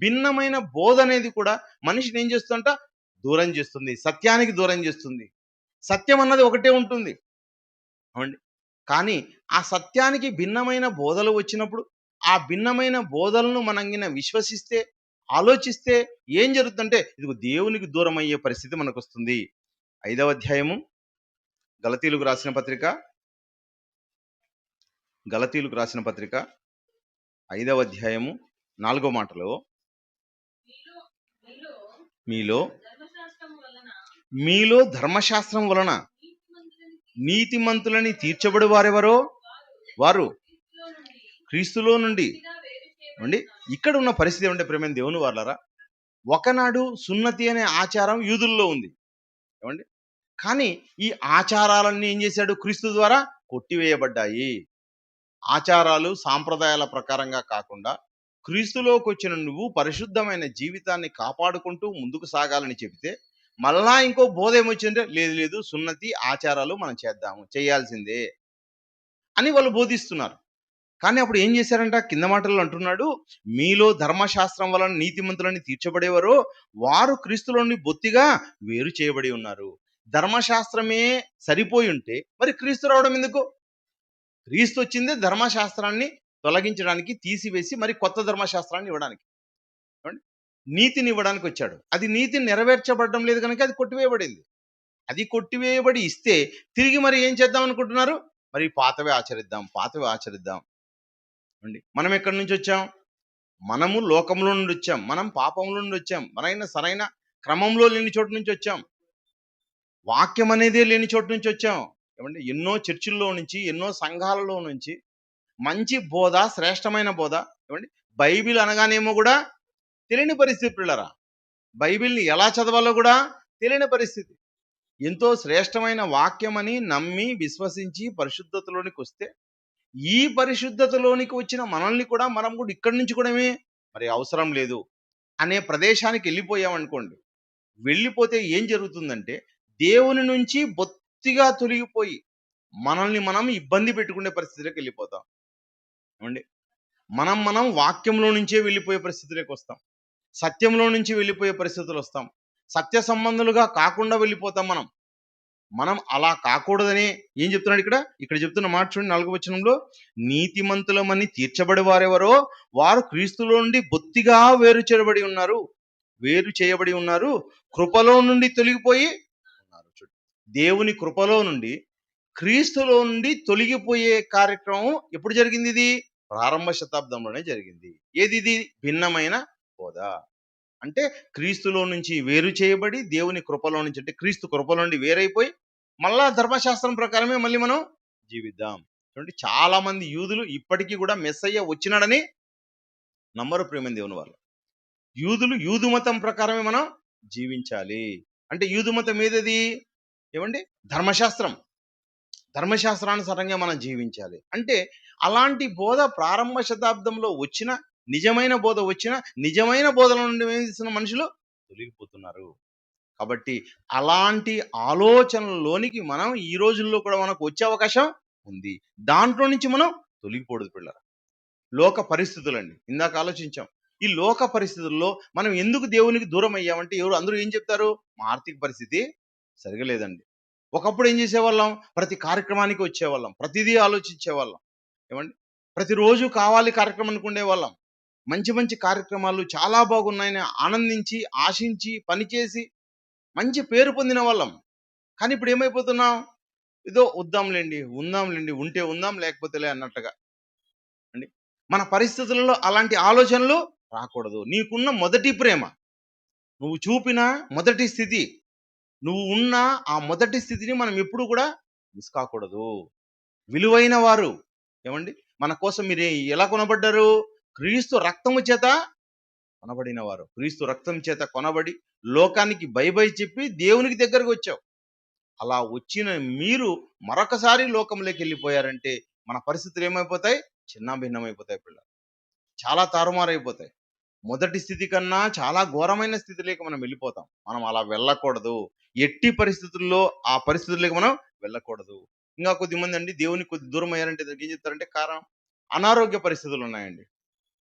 భిన్నమైన బోధ అనేది కూడా మనిషిని ఏం చేస్తుందంట? దూరం చేస్తుంది, సత్యానికి దూరం చేస్తుంది. సత్యం అన్నది ఒకటే ఉంటుంది, అవునండి. కానీ ఆ సత్యానికి భిన్నమైన బోధలు వచ్చినప్పుడు ఆ భిన్నమైన బోధలను మనం విశ్వసిస్తే, ఆలోచిస్తే ఏం జరుగుతుందంటే ఇది దేవునికి దూరం అయ్యే పరిస్థితి మనకు వస్తుంది. 5వ అధ్యాయము గలతీయులకు రాసిన పత్రిక 5వ అధ్యాయము 4వ మాటలో మీలో ధర్మశాస్త్రం వలన నీతిమంతులని తీర్చబడి వారెవరో వారు క్రీస్తులో నుండి. అండి, ఇక్కడ ఉన్న పరిస్థితి ఏమంటే ప్రేమ దేవుని వాళ్ళరా, ఒకనాడు సున్నతి అనే ఆచారం యూదుల్లో ఉంది, ఏమండి. కానీ ఈ ఆచారాలన్నీ ఏం చేశాడు? క్రీస్తు ద్వారా కొట్టివేయబడ్డాయి. ఆచారాలు సాంప్రదాయాల ప్రకారంగా కాకుండా క్రీస్తులోకి వచ్చిన నువ్వు పరిశుద్ధమైన జీవితాన్ని కాపాడుకుంటూ ముందుకు సాగాలని చెబితే మళ్ళా ఇంకో బోధ ఏమొచ్చిందంటే లేదు సున్నతి ఆచారాలు మనం చేయాల్సిందే అని వాళ్ళు బోధిస్తున్నారు. కానీ అప్పుడు ఏం చేశారంట? కింద మాటల్లో అంటున్నాడు, మీలో ధర్మశాస్త్రం వలన నీతిమంతులని తీర్చబడేవారో వారు క్రీస్తులోని బొత్తిగా వేరు చేయబడి ఉన్నారు. ధర్మశాస్త్రమే సరిపోయి ఉంటే మరి క్రీస్తు రావడం ఎందుకు? క్రీస్తు వచ్చిందే ధర్మశాస్త్రాన్ని తొలగించడానికి, తీసివేసి మరి కొత్త ధర్మశాస్త్రాన్ని ఇవ్వడానికి, నీతిని ఇవ్వడానికి వచ్చాడు. అది నీతిని నెరవేర్చబడడం లేదు కనుక అది కొట్టివేయబడింది. అది కొట్టివేయబడి ఇస్తే తిరిగి మరి ఏం చేద్దాం అనుకుంటున్నారు? మరి పాతవే ఆచరిద్దాం అండి. మనం ఎక్కడి నుంచి వచ్చాం? మనము లోకంలో నుండి వచ్చాం, మనం పాపంలో నుండి వచ్చాం, మనైనా సరైన క్రమంలో లేని చోటు నుంచి వచ్చాం, వాక్యం అనేదే లేని చోటు నుంచి వచ్చాం. ఏమంటే ఎన్నో చర్చిల్లో నుంచి, ఎన్నో సంఘాలలో నుంచి మంచి బోధ, శ్రేష్టమైన బోధ, ఏమండి బైబిల్ అనగానేమో కూడా తెలియని పరిస్థితి పిల్లరా. బైబిల్ని ఎలా చదవాలో కూడా తెలియని పరిస్థితి. ఎంతో శ్రేష్టమైన వాక్యం అని నమ్మి విశ్వసించి పరిశుద్ధతలోనికి వస్తే ఈ పరిశుద్ధతలోనికి వచ్చిన మనల్ని కూడా మనం కూడా ఇక్కడి నుంచి కూడా మరి అవసరం లేదు అనే ప్రదేశానికి వెళ్ళిపోయామనుకోండి. వెళ్ళిపోతే ఏం జరుగుతుందంటే దేవుని నుంచి బొత్తిగా తొలగిపోయి మనల్ని మనం ఇబ్బంది పెట్టుకునే పరిస్థితిలోకి వెళ్ళిపోతాం. ఏమండి? మనం వాక్యంలో నుంచే వెళ్ళిపోయే పరిస్థితిలోకి వస్తాం. సత్యంలో నుంచి వెళ్ళిపోయే పరిస్థితులు వస్తాం. సత్య సంబంధులుగా కాకుండా వెళ్ళిపోతాం మనం. మనం అలా కాకూడదని ఏం చెప్తున్నాడు ఇక్కడ? ఇక్కడ చెప్తున్న మాట చూడండి 4వ వచనంలో, నీతిమంతులమని తీర్చబడి వారెవరో వారు క్రీస్తులో నుండి బొత్తిగా వేరు చేయబడి ఉన్నారు, కృపలో నుండి తొలగిపోయి ఉన్నారు. చూడండి, దేవుని కృపలో నుండి క్రీస్తులో నుండి తొలగిపోయే కార్యక్రమం ఎప్పుడు జరిగింది? ఇది ప్రారంభ శతాబ్దంలోనే జరిగింది. ఏది ఇది? భిన్నమైన బోధ. అంటే క్రీస్తులో నుంచి వేరు చేయబడి దేవుని కృపలో నుంచి, అంటే క్రీస్తు కృపలో నుండి వేరైపోయి మళ్ళా ధర్మశాస్త్రం ప్రకారమే మళ్ళీ మనం జీవిద్దాం. చూడండి, చాలా మంది యూదులు ఇప్పటికీ కూడా మెస్సయ్య వచ్చినాడని నమ్మరు. ప్రేమ దేవుని వాళ్ళు యూదులు యూదు మతం ప్రకారమే మనం జీవించాలి. అంటే యూదు మతం ఏదది? ఏమండి? ధర్మశాస్త్రం. ధర్మశాస్త్రానుసారంగా మనం జీవించాలి. అంటే అలాంటి బోధ ప్రారంభ శతాబ్దంలో వచ్చిన, నిజమైన బోధ వచ్చిన, నిజమైన బోధల నుండి వేసిన మనుషులు తొలగిపోతున్నారు. కాబట్టి అలాంటి ఆలోచనలోనికి మనం ఈ రోజుల్లో కూడా మనకు వచ్చే అవకాశం ఉంది. దాంట్లో నుంచి మనం తొలగిపోదు పిల్లలు. లోక పరిస్థితులండి, ఇందాక ఆలోచించాం. ఈ లోక పరిస్థితుల్లో మనం ఎందుకు దేవునికి దూరం అయ్యామంటే అందరూ ఏం చెప్తారు? మా ఆర్థిక పరిస్థితి సరిగా లేదండి. ఒకప్పుడు ఏం చేసేవాళ్ళం? ప్రతి కార్యక్రమానికి వచ్చేవాళ్ళం, ప్రతిదీ ఆలోచించేవాళ్ళం. ఏమండి? ప్రతిరోజు కావాలి కార్యక్రమం అనుకునేవాళ్ళం. మంచి మంచి కార్యక్రమాలు చాలా బాగున్నాయని ఆనందించి, ఆశించి, పనిచేసి మంచి పేరు పొందిన వాళ్ళం. కానీ ఇప్పుడు ఏమైపోతున్నాం? ఏదో ఉందాంలేండి, ఉంటే ఉందాం లేకపోతే లే అన్నట్టుగా అండి. మన పరిస్థితులలో అలాంటి ఆలోచనలు రాకూడదు. నీకున్న మొదటి ప్రేమ, నువ్వు చూపిన మొదటి స్థితి, నువ్వు ఉన్న ఆ మొదటి స్థితిని మనం ఎప్పుడు కూడా మిస్ కాకూడదు. విలువైన వారు, ఏమండి, మన కోసం మీరు ఎలా కొనబడ్డారు? క్రీస్తు రక్తము చేత కొనబడిన వారు. క్రీస్తు రక్తం చేత కొనబడి లోకానికి బై చెప్పి దేవునికి దగ్గరకు వచ్చావు. అలా వచ్చిన మీరు మరొకసారి లోకంలోకి వెళ్ళిపోయారంటే మన పరిస్థితులు ఏమైపోతాయి? చిన్న భిన్నమైపోతాయి పిల్లలు. చాలా తారుమారైపోతాయి. మొదటి స్థితి కన్నా చాలా ఘోరమైన స్థితిలోకి మనం వెళ్ళిపోతాం. మనం అలా వెళ్ళకూడదు. ఎట్టి పరిస్థితుల్లో ఆ పరిస్థితుల్లోకి మనం వెళ్ళకూడదు. ఇంకా కొద్దిమంది అండి దేవునికి కొద్ది దూరం అయ్యారంటే దానికి ఏం చెప్తారంటే కారణం అనారోగ్య పరిస్థితులు ఉన్నాయండి.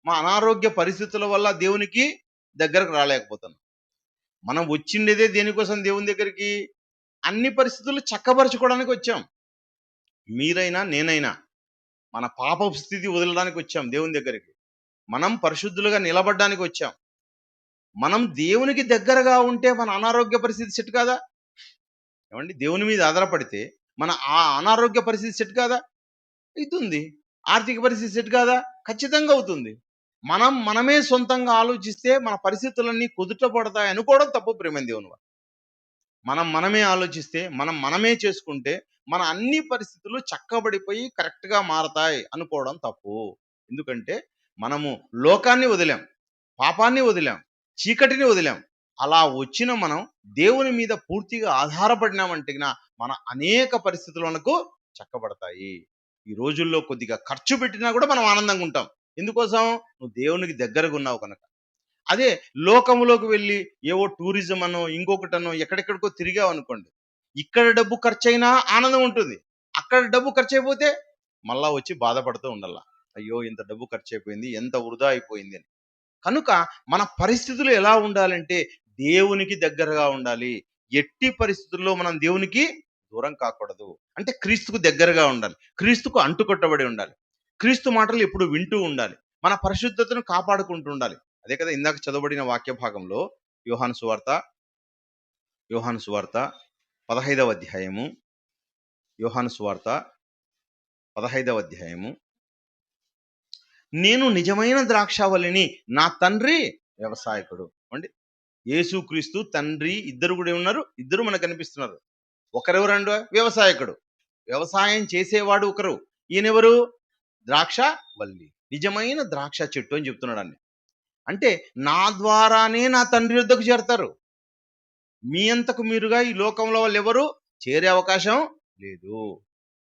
మా అనారోగ్య పరిస్థితుల వల్ల దేవునికి దగ్గరకు రాలేకపోతున్నాం. మనం వచ్చిండేదే దేనికోసం? దేవుని దగ్గరికి అన్ని పరిస్థితులు చక్కబరుచుకోవడానికి వచ్చాం. మీరైనా నేనైనా మన పాపపు స్థితి వదలడానికి వచ్చాం దేవుని దగ్గరికి. మనం పరిశుద్ధులుగా నిలబడడానికి వచ్చాం. మనం దేవునికి దగ్గరగా ఉంటే మన అనారోగ్య పరిస్థితి సెట్ కాదా? ఏమండి? దేవుని మీద ఆధారపడితే మన ఆ అనారోగ్య పరిస్థితి సెట్ కాదా? అవుతుంది. ఆర్థిక పరిస్థితి సెట్ కాదా? ఖచ్చితంగా అవుతుంది. మనమే సొంతంగా ఆలోచిస్తే మన పరిస్థితులన్నీ కుదుట పడతాయి అనుకోవడం తప్పు. ప్రేమ దేవుని వల్ల మనమే ఆలోచిస్తే, మనమే చేసుకుంటే మన అన్ని పరిస్థితులు చక్కబడిపోయి కరెక్ట్గా మారతాయి అనుకోవడం తప్పు. ఎందుకంటే మనము లోకాన్ని వదిలాం, పాపాన్ని వదిలాం, చీకటిని వదిలాం. అలా వచ్చిన మనం దేవుని మీద పూర్తిగా ఆధారపడినామంటే మన అనేక పరిస్థితులు మనకు చక్కబడతాయి. ఈ రోజుల్లో కొద్దిగా ఖర్చు పెట్టినా కూడా మనం ఆనందంగా ఉంటాం. ఎందుకోసం? నువ్వు దేవునికి దగ్గరగా ఉన్నావు కనుక. అదే లోకములోకి వెళ్ళి ఏవో టూరిజం అనో ఇంకొకటనో ఎక్కడెక్కడికో తిరిగావు అనుకోండి, ఇక్కడ డబ్బు ఖర్చు అయినా ఆనందం ఉంటుంది, అక్కడ డబ్బు ఖర్చు అయిపోతే మళ్ళా వచ్చి బాధపడుతూ ఉండాల. అయ్యో ఇంత డబ్బు ఖర్చు అయిపోయింది, ఎంత వృధా అయిపోయింది అని. కనుక మన పరిస్థితులు ఎలా ఉండాలంటే దేవునికి దగ్గరగా ఉండాలి. ఎట్టి పరిస్థితుల్లో మనం దేవునికి దూరం కాకూడదు. అంటే క్రీస్తుకు దగ్గరగా ఉండాలి, క్రీస్తుకు అంటుకొట్టబడి ఉండాలి, క్రీస్తు మాటలు ఎప్పుడు వింటూ ఉండాలి, మన పరిశుద్ధతను కాపాడుకుంటూ ఉండాలి. అదే కదా ఇందాక చదవబడిన వాక్య భాగంలో యోహాను సువార్త 15వ అధ్యాయము, యోహాను సువార్త 15వ అధ్యాయము, నేను నిజమైన ద్రాక్షావల్లిని, నా తండ్రి వ్యవసాయకుడు. అండి, యేసుక్రీస్తు తండ్రి ఇద్దరు కూడా ఉన్నారు. ఇద్దరు మనకు కనిపిస్తున్నారు. ఒకరెవరండి? వ్యవసాయకుడు. వ్యవసాయం చేసేవాడు ఒకరు. ఈయనెవరు? ద్రాక్ష వల్లి, నిజమైన ద్రాక్ష చెట్టు అని చెప్తున్నాడు అండి. అంటే నా ద్వారానే నా తండ్రి వద్దకు చేరతారు. మీ అంతకు మీరుగా ఈ లోకంలో వాళ్ళు ఎవరు చేరే అవకాశం లేదు.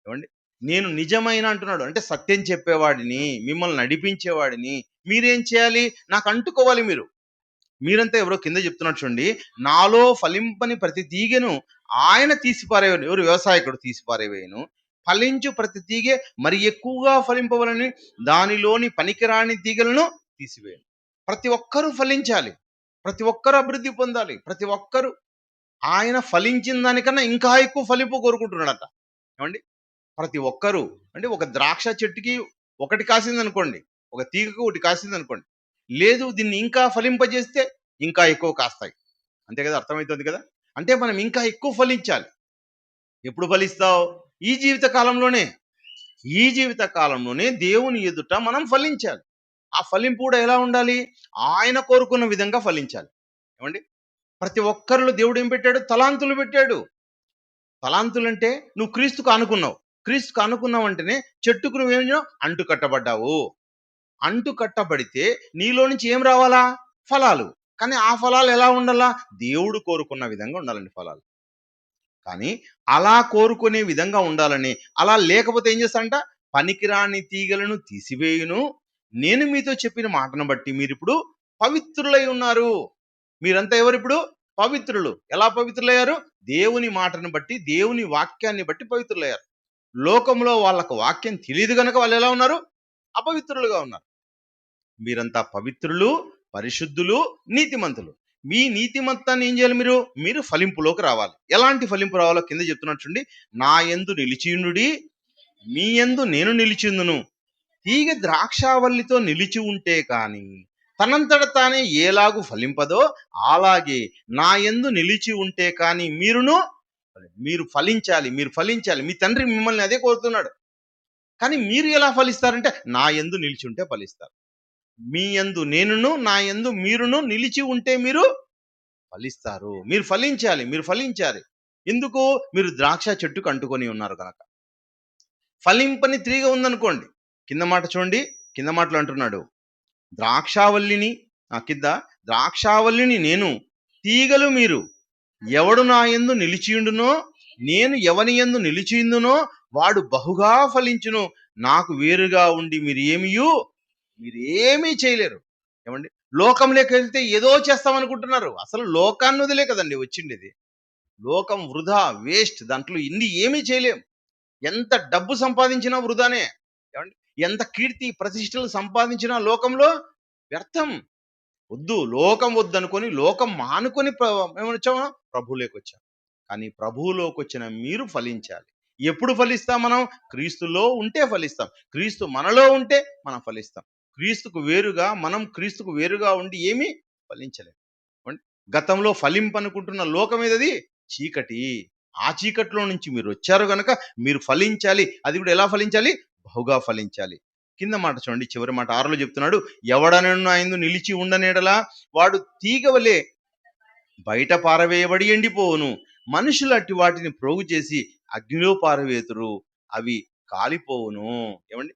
ఏమండి? నేను నిజమైన అంటున్నాడు. అంటే సత్యం చెప్పేవాడిని, మిమ్మల్ని నడిపించేవాడిని. మీరేం చేయాలి? నాకు అంటుకోవాలి మీరు. మీరంతా ఎవరో కింద చెప్తున్నట్టు చూడండి. నాలో ఫలింపని ప్రతి తీగెను ఆయన తీసిపారేయను. ఎవరు? వ్యవసాయకుడు తీసిపారేవేయను. ఫలించు ప్రతి తీగె మరి ఎక్కువగా ఫలింపవలని దానిలోని పనికిరాని తీగలను తీసివేయను. ప్రతి ఒక్కరూ ఫలించాలి. ప్రతి ఒక్కరూ అభివృద్ధి పొందాలి. ప్రతి ఒక్కరూ ఆయన ఫలించిన దానికన్నా ఇంకా ఎక్కువ ఫలింపు కోరుకుంటున్నాడట. ఏమండి? ప్రతి ఒక్కరూ అంటే ఒక ద్రాక్ష చెట్టుకి ఒకటి కాసిందనుకోండి, ఒక తీగకు ఒకటి కాసిందనుకోండి, లేదు దీన్ని ఇంకా ఫలింపజేస్తే ఇంకా ఎక్కువ కాస్తాయి. అంతే కదా, అర్థమవుతుంది కదా. అంటే మనం ఇంకా ఎక్కువ ఫలించాలి. ఎప్పుడు ఫలిస్తావు? ఈ జీవిత కాలంలోనే. ఈ జీవిత కాలంలోనే దేవుని ఎదుట మనం ఫలించాలి. ఆ ఫలింపు కూడా ఎలా ఉండాలి? ఆయన కోరుకున్న విధంగా ఫలించాలి. ఏమండి? ప్రతి ఒక్కరిలో దేవుడు ఏం పెట్టాడు? తలాంతులు పెట్టాడు. తలాంతులంటే నువ్వు క్రీస్తుకు అనుకున్నావు. క్రీస్తుకు అనుకున్నావు అంటేనే చెట్టుకు నువ్వేమో అంటు కట్టబడ్డావు. అంటు కట్టబడితే నీలో నుంచి ఏం రావాలా? ఫలాలు. కానీ ఆ ఫలాలు ఎలా ఉండాలా? దేవుడు కోరుకున్న విధంగా ఉండాలండి ఫలాలు. కానీ అలా కోరుకునే విధంగా ఉండాలని, అలా లేకపోతే ఏం చేస్తాడంట? పనికిరాని తీగలను తీసివేయును. నేను మీతో చెప్పిన మాటను బట్టి మీరిప్పుడు పవిత్రులై ఉన్నారు. మీరంతా ఎవరిప్పుడు? పవిత్రులు. ఎలా పవిత్రులయ్యారు? దేవుని మాటను బట్టి, దేవుని వాక్యాన్ని బట్టి పవిత్రులయ్యారు. లోకంలో వాళ్ళకు వాక్యం తెలియదు గనక వాళ్ళు ఎలా ఉన్నారు? అపవిత్రులుగా ఉన్నారు. మీరంతా పవిత్రులు, పరిశుద్ధులు, నీతిమంతులు. మీ నీతిమంతాన్ని ఏం చేయాలి? మీరు ఫలింపులోకి రావాలి. ఎలాంటి ఫలింపు రావాలో కింద చెప్తున్నాడు చూడండి. నా యందు నిలిచియుండుడి, మీ యందు నేను నిలిచిందును. తీగ ద్రాక్షావల్లితో నిలిచి ఉంటే కాని తనంతట తానే ఏలాగు ఫలింపదో అలాగే నా యందు నిలిచి ఉంటే కాని మీరు ఫలించాలి. మీరు ఫలించాలి. మీ తండ్రి మిమ్మల్ని అదే కోరుతున్నాడు. కానీ మీరు ఎలా ఫలిస్తారంటే నా యందు నిలిచి ఉంటే ఫలిస్తారు. మీ యందు నేనును, నా యందు మీరును నిలిచి ఉంటే మీరు ఫలిస్తారు. మీరు ఫలించాలి. మీరు ఫలించాలి. ఎందుకు? మీరు ద్రాక్ష చెట్టుకు అంటుకొని ఉన్నారు కనుక. ఫలింపని తీగ ఉందనుకోండి, కింద మాట చూడండి. కింద మాటలు అంటున్నాడు, ద్రాక్షావల్లిని కింద ద్రాక్షావల్లిని నేను, తీగలు మీరు. ఎవడు నా యందు నిలిచియుండునో, నేను ఎవని యందు నిలిచియుందునో వాడు బహుగా ఫలించును. నాకు వేరుగా ఉండి మీరేమీ చేయలేరు. ఏమండి? లోకంలోకి వెళ్తే ఏదో చేస్తామనుకుంటున్నారు. అసలు లోకాన్ని వదిలే కదండి వచ్చిండేది. లోకం వృధా, వేస్ట్. దాంట్లో ఏమీ చేయలేం. ఎంత డబ్బు సంపాదించినా వృధానే. ఏమండి? ఎంత కీర్తి ప్రతిష్టలు సంపాదించినా లోకంలో వ్యర్థం. వద్దు, లోకం వద్దనుకొని లోకం మానుకొని ఏమొచ్చామా? ప్రభువులోకి వచ్చాం. కానీ ప్రభువులోకి వచ్చిన మీరు ఫలించాలి. ఎప్పుడు ఫలిస్తాం మనం? క్రీస్తులో ఉంటే ఫలిస్తాం. క్రీస్తు మనలో ఉంటే మనం ఫలిస్తాం. క్రీస్తుకు వేరుగా ఉండి ఏమీ ఫలించలేం. గతంలో ఫలింపనుకుంటున్న లోకం ఏదది? చీకటి. ఆ చీకటిలో నుంచి మీరు వచ్చారు గనక మీరు ఫలించాలి. అది కూడా ఎలా ఫలించాలి? బహుగా ఫలించాలి. కింద మాట చూడండి, చివరి మాట 6లో చెప్తున్నాడు, ఎవడనను ఆయన నిలిచి ఉండనేడలా వాడు తీగవలే బయట పారవేయబడి ఎండిపోవును. మనుషులు అట్టి వాటిని ప్రోగు చేసి అగ్నిలో పారవేతురు, అవి కాలిపోవును. ఏమండి?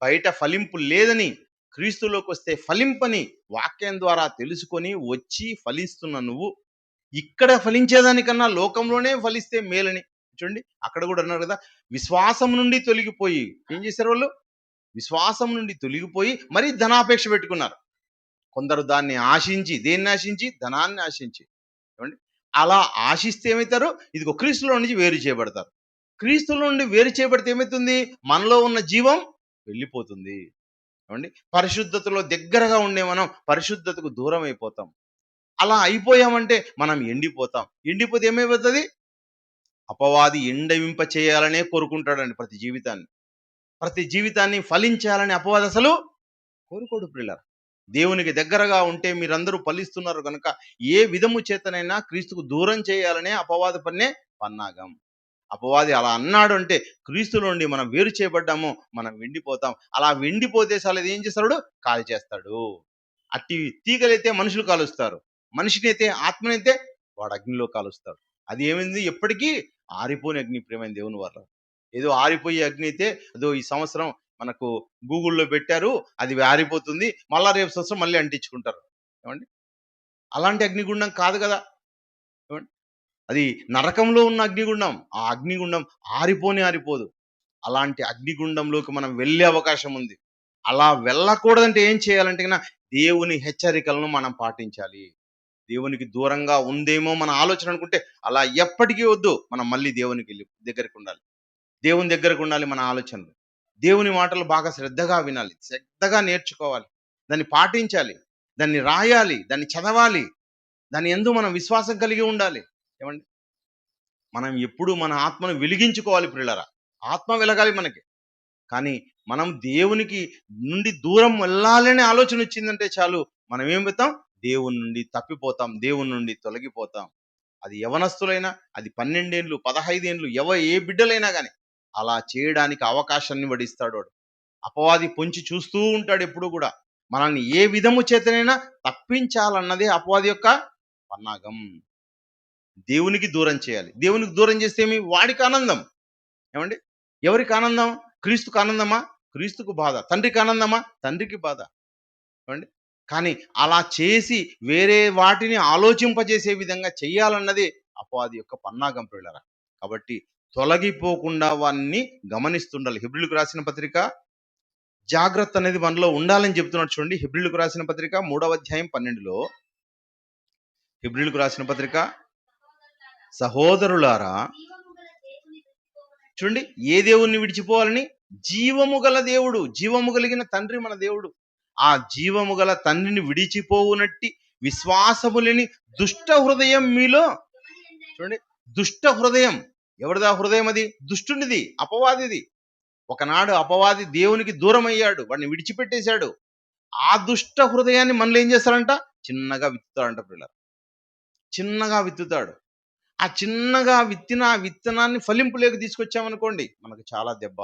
బయట ఫలింపు లేదని, క్రీస్తులోకి వస్తే ఫలింపని వాక్యం ద్వారా తెలుసుకొని వచ్చి ఫలిస్తున్న నువ్వు ఇక్కడ ఫలించేదానికన్నా లోకంలోనే ఫలిస్తే మేలని. చూడండి, అక్కడ కూడా అన్నారు కదా, విశ్వాసం నుండి తొలగిపోయి ఏం చేశారు వాళ్ళు? విశ్వాసం నుండి తొలగిపోయి మరీ ధనాపేక్ష పెట్టుకున్నారు. కొందరు దాన్ని ఆశించి, దేన్ని ఆశించి? ధనాన్ని ఆశించి. ఏమండి? అలా ఆశిస్తే ఏమవుతారు? ఇదిగో క్రీస్తులో నుంచి వేరు చేయబడతారు. క్రీస్తులో నుండి వేరు చేయబడితే ఏమవుతుంది? మనలో ఉన్న జీవం వెళ్ళిపోతుంది. ఏమండి? పరిశుద్ధతలో దగ్గరగా ఉండే మనం పరిశుద్ధతకు దూరం అయిపోతాం. అలా అయిపోయామంటే మనం ఎండిపోతాం. ఎండిపోతే ఏమైపోతుంది? అపవాది ఎండవింప చేయాలనే కోరుకుంటాడండి ప్రతి జీవితాన్ని ఫలించాలని అపవాది అసలు కోరుకోడు ప్రియులారా. దేవునికి దగ్గరగా ఉంటే మీరందరూ ఫలిస్తున్నారు కనుక ఏ విధము చేతనైనా క్రీస్తుకు దూరం చేయాలనే అపవాది పన్నాగం. అపవాది అలా అన్నాడు అంటే క్రీస్తులో నుండి మనం వేరు చేయబడ్డాము, మనం వెండిపోతాం. అలా వెండిపోతే సాలేదు ఏం చేస్తాడు? కాల్ చేస్తాడు. అట్టి తీగలైతే మనుషులు కాలుస్తారు, మనిషినైతే ఆత్మనైతే వాడు అగ్నిలో కాలుస్తాడు. అది ఏమైంది? ఎప్పటికీ ఆరిపోని అగ్ని. ప్రియమైన దేవుని వల్ల ఏదో ఆరిపోయే అగ్ని అయితే ఏదో ఈ సంవత్సరం మనకు గూగుల్లో పెట్టారు, అది ఆరిపోతుంది, మళ్ళా రేపు సంవత్సరం మళ్ళీ అంటించుకుంటారు. ఏమండి? అలాంటి అగ్నిగుండం కాదు కదా. ఏమండి? అది నరకంలో ఉన్న అగ్నిగుండం. ఆ అగ్నిగుండం ఆరిపోదు. అలాంటి అగ్నిగుండంలోకి మనం వెళ్ళే అవకాశం ఉంది. అలా వెళ్ళకూడదంటే ఏం చేయాలంటే గిన దేవుని హెచ్చరికలను మనం పాటించాలి. దేవునికి దూరంగా ఉందేమో మన ఆలోచన అనుకుంటే అలా ఎప్పటికీ వద్దు. మనం మళ్ళీ దగ్గరికి ఉండాలి. దేవుని దగ్గరకు ఉండాలి మన ఆలోచనలు. దేవుని మాటలు బాగా శ్రద్ధగా వినాలి. శ్రద్ధగా నేర్చుకోవాలి. దాన్ని పాటించాలి. దాన్ని రాయాలి. దాన్ని చదవాలి. దాని యందు మనం విశ్వాసం కలిగి ఉండాలి. ఏమండి? మనం ఎప్పుడు మన ఆత్మను వెలిగించుకోవాలి ప్రియులారా. ఆత్మ వెలగాలి మనకి. కానీ మనం దేవునికి నుండి దూరం వెళ్ళాలనే ఆలోచన వచ్చిందంటే చాలు, మనం ఏమవుతాం? దేవుని నుండి తప్పిపోతాం. దేవుని నుండి తొలగిపోతాం. అది యవనస్తులైనా, అది 12 ఏండ్లు, 15 ఏండ్లు, ఏ బిడ్డలైనా గాని అలా చేయడానికి అవకాశాన్ని వడిస్తాడు వాడు. అపవాది పొంచి చూస్తూ ఉంటాడు ఎప్పుడు కూడా. మనల్ని ఏ విధము చేతనైనా తప్పించాలన్నదే అపవాది యొక్క పన్నాగం. దేవునికి దూరం చేయాలి. దేవునికి దూరం చేస్తే ఏమి? వాడికి ఆనందం. ఏమండి? ఎవరికి ఆనందం? క్రీస్తుకు ఆనందమా? క్రీస్తుకు బాధ. తండ్రికి ఆనందమా? తండ్రికి బాధ. ఏమండి? కానీ అలా చేసి వేరే వాటిని ఆలోచింపజేసే విధంగా చెయ్యాలన్నది అపవాది యొక్క పన్నాగం ప్రియులారా. కాబట్టి తొలగిపోకుండా వాన్ని గమనిస్తుండాలి. హెబ్రీయులకు రాసిన పత్రిక జాగ్రత్త అనేది మనలో ఉండాలని చెప్తున్నాడు చూడండి. హెబ్రీయులకు రాసిన పత్రిక 3వ అధ్యాయం 12లో, హెబ్రీయులకు రాసిన పత్రిక, సహోదరులారా చూడండి, ఏ దేవుణ్ణి విడిచిపోవాలని? జీవము గల దేవుడు, జీవము కలిగిన తండ్రి మన దేవుడు. ఆ జీవము గల తండ్రిని విడిచిపోవునట్టి విశ్వాసము లేని దుష్ట హృదయం మీలో, చూడండి, దుష్ట హృదయం. ఎవరిదా హృదయం? అది దుష్టునిది, అపవాదిది. ఒకనాడు అపవాది దేవునికి దూరం అయ్యాడు, వాడిని విడిచిపెట్టేశాడు. ఆ దుష్ట హృదయాన్ని మనలో ఏం చేస్తాడంట? చిన్నగా విత్తుతాడంట పిల్లలు. చిన్నగా విత్తుతాడు. ఆ చిన్నగా విత్తిన ఆ విత్తనాన్ని ఫలింపులోకి తీసుకొచ్చామనుకోండి, మనకు చాలా దెబ్బ.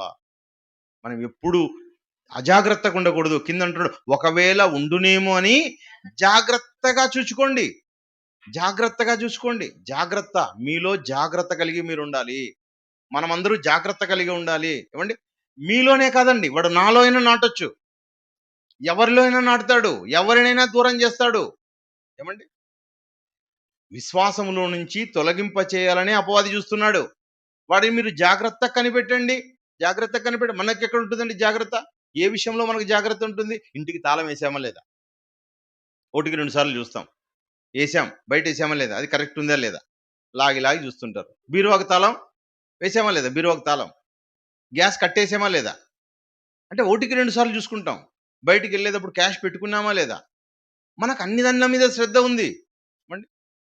మనం ఎప్పుడు అజాగ్రత్తగా ఉండకూడదు. కింద అంటున్నాడు, ఒకవేళ ఉండునేమో అని జాగ్రత్తగా చూసుకోండి. జాగ్రత్తగా చూసుకోండి. జాగ్రత్త, మీలో జాగ్రత్త కలిగి మీరు ఉండాలి. మనమందరూ జాగ్రత్త కలిగి ఉండాలి. ఏమండి? మీలోనే కాదండి, వాడు నాలో అయినా నాటొచ్చు, ఎవరిలో అయినా నాటుతాడు, ఎవరినైనా దూరం చేస్తాడు. ఏమండి? విశ్వాసములో నుంచి తొలగింప చేయాలని అపవాది చూస్తున్నాడు. వాడిని మీరు జాగ్రత్త కనిపెట్టండి. జాగ్రత్త కనిపెట్టి, మనకి ఎక్కడ ఉంటుందండి జాగ్రత్త? ఏ విషయంలో మనకు జాగ్రత్త ఉంటుంది? ఇంటికి తాళం వేసామా లేదా? ఒకటికి 2 సార్లు చూస్తాం. వేసాం, బయట వేసామా లేదా, అది కరెక్ట్ ఉందా లేదా, లాగి లాగి చూస్తుంటారు. బీరువాకు తాళం వేసామా లేదా? బీరువాకు తాళం. గ్యాస్ కట్టేసామా లేదా? అంటే ఒకటికి 2 సార్లు చూసుకుంటాం. బయటికి వెళ్ళేటప్పుడు క్యాష్ పెట్టుకున్నామా లేదా? మనకు అన్ని దానిల మీద శ్రద్ధ ఉంది.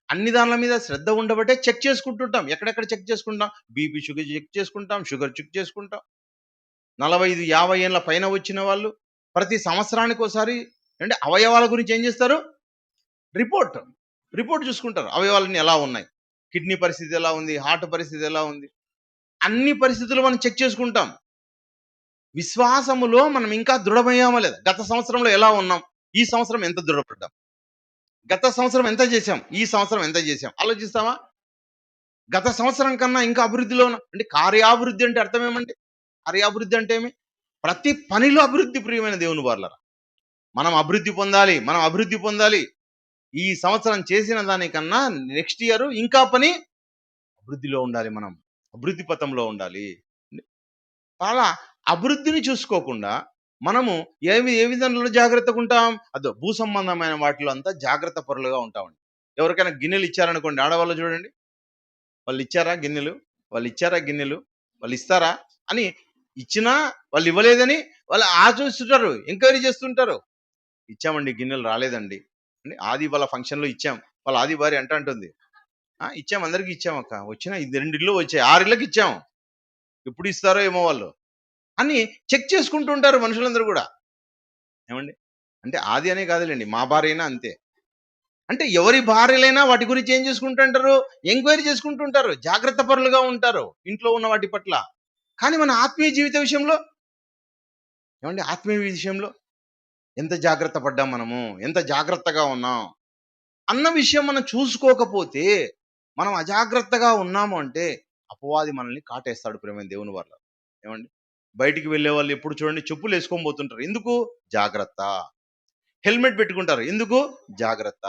అన్ని దానిల మీద శ్రద్ధ ఉండబట్టే చెక్ చేసుకుంటుంటాం. ఎక్కడెక్కడ చెక్ చేసుకుంటాం? బీపీ, షుగర్ చెక్ చేసుకుంటాం, షుగర్ చెక్ చేసుకుంటాం. 45, 50 ఏళ్ళ పైన వచ్చిన వాళ్ళు ప్రతి సంవత్సరానికి ఒకసారి అంటే అవయవాల గురించి ఏం చేస్తారు? రిపోర్ట్ రిపోర్ట్ చూసుకుంటారు. అవయవాలన్నీ ఎలా ఉన్నాయి, కిడ్నీ పరిస్థితి ఎలా ఉంది, హార్ట్ పరిస్థితి ఎలా ఉంది, అన్ని పరిస్థితులు మనం చెక్ చేసుకుంటాం. విశ్వాసములో మనం ఇంకా దృఢమయ్యామా లేదా? గత సంవత్సరంలో ఎలా ఉన్నాం, ఈ సంవత్సరం ఎంత దృఢపడ్డాం, గత సంవత్సరం ఎంత చేశాం, ఈ సంవత్సరం ఎంత చేశాం, ఆలోచిస్తామా? గత సంవత్సరం కన్నా ఇంకా అభివృద్ధిలో అంటే కార్యాభివృద్ధి అంటే అర్థం ఏమండి? కార్యాభివృద్ధి అంటే ఏమి? ప్రతి పనిలో అభివృద్ధి, ప్రియమైన దేవుని వారలారా. మనం అభివృద్ధి పొందాలి, మనం అభివృద్ధి పొందాలి. ఈ సంవత్సరం చేసిన దానికన్నా నెక్స్ట్ ఇయర్ ఇంకా పని అభివృద్ధిలో ఉండాలి. మనం అభివృద్ధి పథంలో ఉండాలి. అలా అభివృద్ధిని చూసుకోకుండా మనము ఏ విధంలో జాగ్రత్తగా ఉంటాం? అదో భూ సంబంధమైన వాటిలో అంతా జాగ్రత్త పరులుగా ఉంటామండి. ఎవరికైనా గిన్నెలు ఇచ్చారనుకోండి, ఆడవాళ్ళు చూడండి, వాళ్ళు ఇచ్చారా గిన్నెలు, వాళ్ళు ఇచ్చారా గిన్నెలు, వాళ్ళు ఇస్తారా అని, ఇచ్చినా వాళ్ళు ఇవ్వలేదని వాళ్ళు చూస్తుంటారు, ఎంక్వైరీ చేస్తుంటారు. ఇచ్చామండి, గిన్నెలు రాలేదండి అని. ఆది వాళ్ళ ఫంక్షన్లో ఇచ్చాం, వాళ్ళ ఆది భార్య అంటుంది, ఇచ్చాం, అందరికి ఇచ్చాం అక్క, వచ్చిన 2 ఇళ్ళు వచ్చాయి, 6 ఇళ్ళకి ఇచ్చాం, ఎప్పుడు ఇస్తారో ఏమో వాళ్ళు అని చెక్ చేసుకుంటూ ఉంటారు మనుషులందరూ కూడా. ఏమండి? అంటే ఆది అనే కాదులేండి, మా భార్య అయినా అంతే. అంటే ఎవరి భార్యలైనా వాటి గురించి ఏం చేసుకుంటుంటారు? ఎంక్వైరీ చేసుకుంటుంటారు, జాగ్రత్త పరులుగా ఉంటారు ఇంట్లో ఉన్న వాటి పట్ల. కానీ మన ఆత్మీయ జీవిత విషయంలో, ఏమండి, ఆత్మీయ విషయంలో ఎంత జాగ్రత్త పడ్డాం, మనము ఎంత జాగ్రత్తగా ఉన్నాం అన్న విషయం మనం చూసుకోకపోతే, మనం అజాగ్రత్తగా ఉన్నాము అంటే అపవాది మనల్ని కాటేస్తాడు, ప్రేమ దేవుని వల్ల. ఏమండి? బయటికి వెళ్ళే వాళ్ళు ఎప్పుడు చూడండి చెప్పులు వేసుకొని పోతుంటారు. ఎందుకు? జాగ్రత్త. హెల్మెట్ పెట్టుకుంటారు. ఎందుకు? జాగ్రత్త.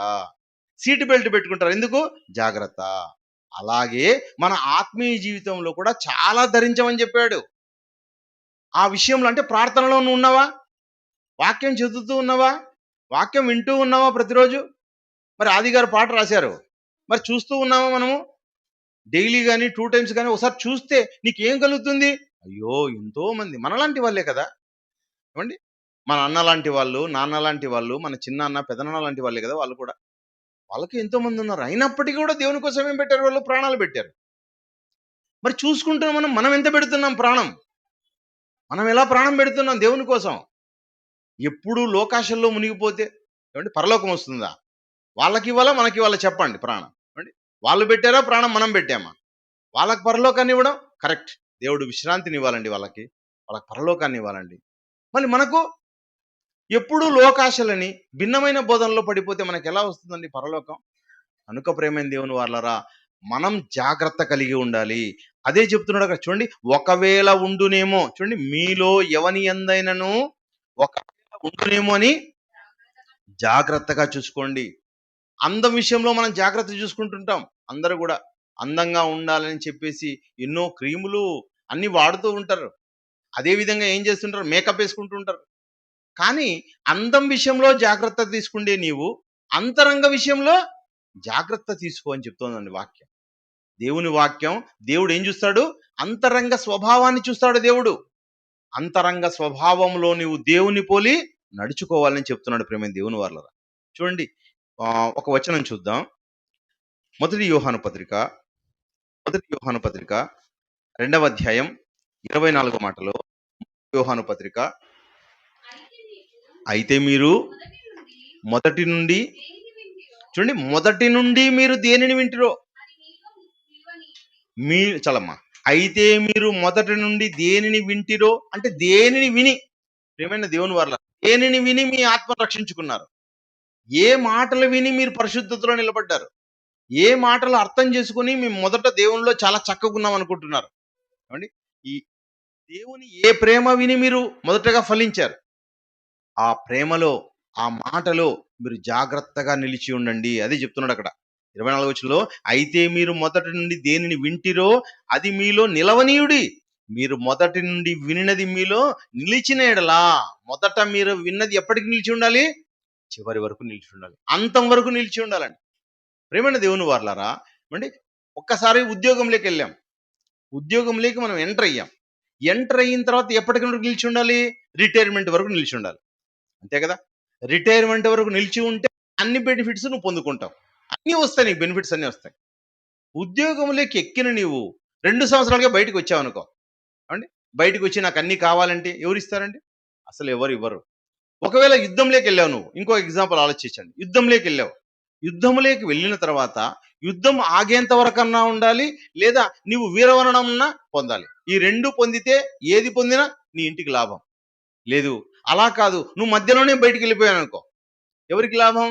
సీట్ బెల్ట్ పెట్టుకుంటారు. ఎందుకు? జాగ్రత్త. అలాగే మన ఆత్మీయ జీవితంలో కూడా చాలా ధరించమని చెప్పాడు. ఆ విషయంలో అంటే ప్రార్థనలో నువ్వు ఉన్నావా? వాక్యం చదువుతూ ఉన్నావా? వాక్యం వింటూ ఉన్నావా ప్రతిరోజు? మరి ఆది గారు పాట రాశారు. మరి చూస్తూ ఉన్నామా మనము? డైలీ గాని, 2 టైమ్స్ గాని ఒకసారి చూస్తే నీకేం కలుగుతుంది? అయ్యో! ఎంతో మంది మనలాంటి వాళ్ళే కదా! ఏవండీ? మన అన్న లాంటి వాళ్ళు, నాన్న లాంటి వాళ్ళు, మన చిన్నాన్న, పెదనాన్న లాంటి వాళ్ళే కదా వాళ్ళు కూడా. వాళ్ళకి ఎంతో మంది ఉన్నారు. అయినప్పటికీ కూడా దేవుని కోసం ఏం పెట్టారు వాళ్ళు? ప్రాణాలు పెట్టారు. మరి చూసుకుంటున్నాం మనం ఎంత పెడుతున్నాం ప్రాణం? మనం ఎలా ప్రాణం పెడుతున్నాం దేవుని కోసం? ఎప్పుడు లోకాశల్లో మునిగిపోతే ఏవండీ పరలోకం వస్తుందా? వాళ్ళకివ్వాలా? మనకివ్వాలా చెప్పండి ప్రాణం. ఏవండీ? వాళ్ళు పెట్టారా? ప్రాణం మనం పెట్టామా? వాళ్ళకి పరలోకాన్ని ఇవ్వడం కరెక్ట్. దేవుడు విశ్రాంతిని ఇవ్వాలండి వాళ్ళకి. వాళ్ళకి పరలోకాన్ని ఇవ్వాలండి. మళ్ళీ మనకు ఎప్పుడూ లోకాశలని భిన్నమైన బోధనలో పడిపోతే మనకెలా వస్తుందండి పరలోకం? కనుక ప్రేమైన దేవుని వాళ్ళరా, మనం జాగ్రత్త కలిగి ఉండాలి. అదే చెప్తున్నాడు అక్కడ చూడండి. ఒకవేళ ఉండునేమో చూడండి, మీలో ఎవని యందైనను ఒకవేళ ఉండునేమో అని జాగ్రత్తగా చూసుకోండి. అందం విషయంలో మనం జాగ్రత్త చూసుకుంటుంటాం. అందరూ కూడా అందంగా ఉండాలని చెప్పేసి ఎన్నో క్రీములు అన్ని వాడుతూ ఉంటారు. అదే విధంగా ఏం చేస్తుంటారు? మేకప్ వేసుకుంటూ ఉంటారు. కానీ అందం విషయంలో జాగ్రత్త తీసుకుండే నీవు అంతరంగ విషయంలో జాగ్రత్త తీసుకో అని చెప్తోందండి వాక్యం. దేవుని వాక్యం. దేవుడు ఏం చూస్తాడు? అంతరంగ స్వభావాన్ని చూస్తాడు దేవుడు. అంతరంగ స్వభావంలో నీవు దేవుని పోలి నడుచుకోవాలని చెప్తున్నాడు ప్రేమైన దేవుని వాళ్ళరా. చూడండి, ఒక వచనం చూద్దాం. మొదటి యోహాను పత్రిక 2వ అధ్యాయం 24 మాటలో, యోహాను పత్రిక, అయితే మీరు మొదటి నుండి చూడండి, మొదటి నుండి మీరు దేనిని వింటిరో మీ చలమ్మా, అయితే మీరు మొదటి నుండి దేనిని వింటిరో అంటే దేనిని విని, ప్రియమైన దేవుని వారల, దేనిని విని మీ ఆత్మ రక్షించుకున్నారు? ఏ మాటలు విని మీరు పరిశుద్ధతలో నిలబడ్డారు? ఏ మాటలు అర్థం చేసుకుని మేము మొదట దేవునిలో చాలా చక్కగా ఉన్నాం అనుకుంటున్నారు? ఏమండి? ఈ దేవుని ఏ ప్రేమ విని మీరు మొదటగా ఫలించారు? ఆ ప్రేమలో, ఆ మాటలో మీరు జాగ్రత్తగా నిలిచి ఉండండి. అదే చెప్తున్నాడు అక్కడ 24 వచనంలో, అయితే మీరు మొదటి నుండి దేనిని వింటిరో అది మీలో నిలవనీయుడి. మీరు మొదటి నుండి వినినది మీలో నిలిచిన ఎడలా. మొదట మీరు విన్నది ఎప్పటికి నిలిచి ఉండాలి? చివరి వరకు నిలిచి ఉండాలి. అంతం వరకు నిలిచి ఉండాలండి. ప్రేమైన దేవుని వారలారా, ఏమండి? ఒక్కసారి ఉద్యోగంలోకి వెళ్ళాం. ఉద్యోగంలోకి మనం ఎంటర్ అయ్యాం. ఎంటర్ అయిన తర్వాత ఎప్పటికి నిలిచి ఉండాలి? రిటైర్మెంట్ వరకు నిలిచి ఉండాలి. అంతే కదా? రిటైర్మెంట్ వరకు నిలిచి ఉంటే అన్ని బెనిఫిట్స్ నువ్వు పొందుకుంటావు. అన్నీ వస్తాయి, నీకు బెనిఫిట్స్ అన్నీ వస్తాయి. ఉద్యోగంలోకి ఎక్కిన నీవు 2 సంవత్సరాలుగా బయటకు వచ్చావు అనుకో, అండి, బయటకు వచ్చి నాకు అన్నీ కావాలంటే ఎవరు ఇస్తారండి? అసలు ఎవరు ఇవ్వరు. ఒకవేళ యుద్ధంలోకి వెళ్ళావు నువ్వు, ఇంకో ఎగ్జాంపుల్ ఆలోచించండి. యుద్ధంలోకి వెళ్ళావు. యుద్ధంలోకి వెళ్ళిన తర్వాత యుద్ధం ఆగేంత వరకన్నా ఉండాలి, లేదా నీవు వీరవరణంనా పొందాలి. ఈ 2 పొందితే ఏది పొందినా నీ ఇంటికి లాభం లేదు. అలా కాదు, నువ్వు మధ్యలోనే బయటికి వెళ్ళిపోయావు అనుకో, ఎవరికి లాభం?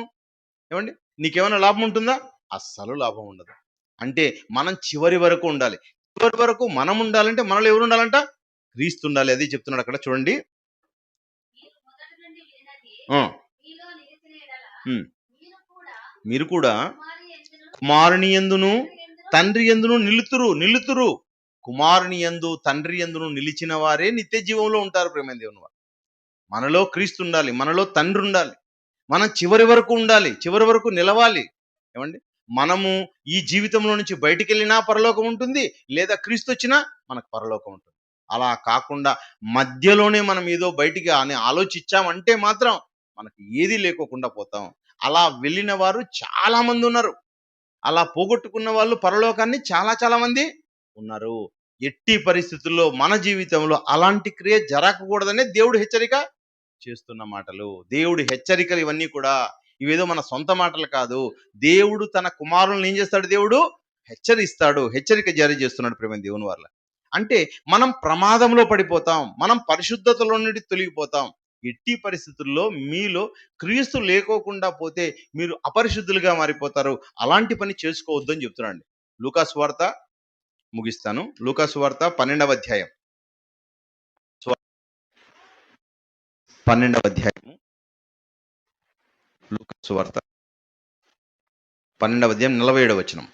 ఏమండి? నీకేమైనా లాభం ఉంటుందా? అస్సలు లాభం ఉండదు. అంటే మనం చివరి వరకు ఉండాలి. చివరి వరకు మనం ఉండాలంటే మనలో ఎవరు ఉండాలంట? క్రీస్తు ఉండాలి. అదే చెప్తున్నాడు అక్కడ చూడండి. మీరు కూడా కుమారుని యందును తండ్రి యందును నిలుతురు. కుమారుని యందు తండ్రి యందును నిలిచిన వారే నిత్య జీవంలో ఉంటారు. ప్రేమ దేవుని వారు, మనలో క్రీస్తు ఉండాలి, మనలో తండ్రి ఉండాలి. మనం చివరి వరకు ఉండాలి, చివరి వరకు నిలవాలి. ఏమండి? మనము ఈ జీవితంలో నుంచి బయటికి వెళ్ళినా పరలోకం ఉంటుంది, లేదా క్రీస్తు వచ్చినా మనకు పరలోకం ఉంటుంది. అలా కాకుండా మధ్యలోనే మనం ఏదో బయటికి అని ఆలోచించామంటే మాత్రం మనకు ఏది లేకోకుండా పోతాం. అలా వెళ్ళిన వారు చాలా మంది ఉన్నారు. అలా పోగొట్టుకున్న వాళ్ళు పరలోకాన్ని చాలా చాలా మంది ఉన్నారు. ఎట్టి పరిస్థితుల్లో మన జీవితంలో అలాంటి క్రియ జరగకూడదనే దేవుడు హెచ్చరిక చేస్తున్న మాటలు. దేవుడి హెచ్చరికలు ఇవన్నీ కూడా, ఇవేదో మన సొంత మాటలు కాదు. దేవుడు తన కుమారులను ఏం చేస్తాడు? దేవుడు హెచ్చరిస్తాడు, హెచ్చరిక జారీ చేస్తున్నాడు. ప్రేమ దేవుని వల్ల అంటే మనం ప్రమాదంలో పడిపోతాం, మనం పరిశుద్ధతలో నుండి తొలగిపోతాం. ఎట్టి పరిస్థితుల్లో మీలో క్రీస్తు లేకోకుండా పోతే మీరు అపరిశుద్ధులుగా మారిపోతారు. అలాంటి పని చేసుకోవద్దు అని చెప్తున్నాడు. లూకాసు వార్త ముగిస్తాను. లూకాసు వార్త 12వ అధ్యాయం 12వ అధ్యాయము లూకాసు వార్త 12వ అధ్యాయం 47వ వచనం.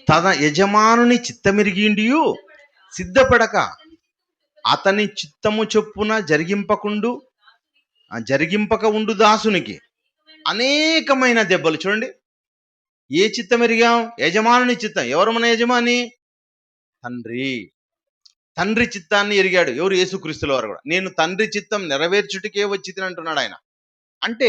తన యజమానుని చిత్తమెరిగిండియు సిద్ధపడక అతని చిత్తము చొప్పున జరిగింపక ఉండు దాసునికి అనేకమైన దెబ్బలు. చూడండి, ఏ చిత్తం ఎరిగాం? యజమానుని చిత్తం. ఎవరు మన యజమాని? తండ్రి చిత్తాన్ని ఎరిగాడు. ఎవరు? యేసుక్రీస్తుల వారు కూడా. నేను తండ్రి చిత్తం నెరవేర్చుటకే వచ్చితిని అంటున్నాడు ఆయన. అంటే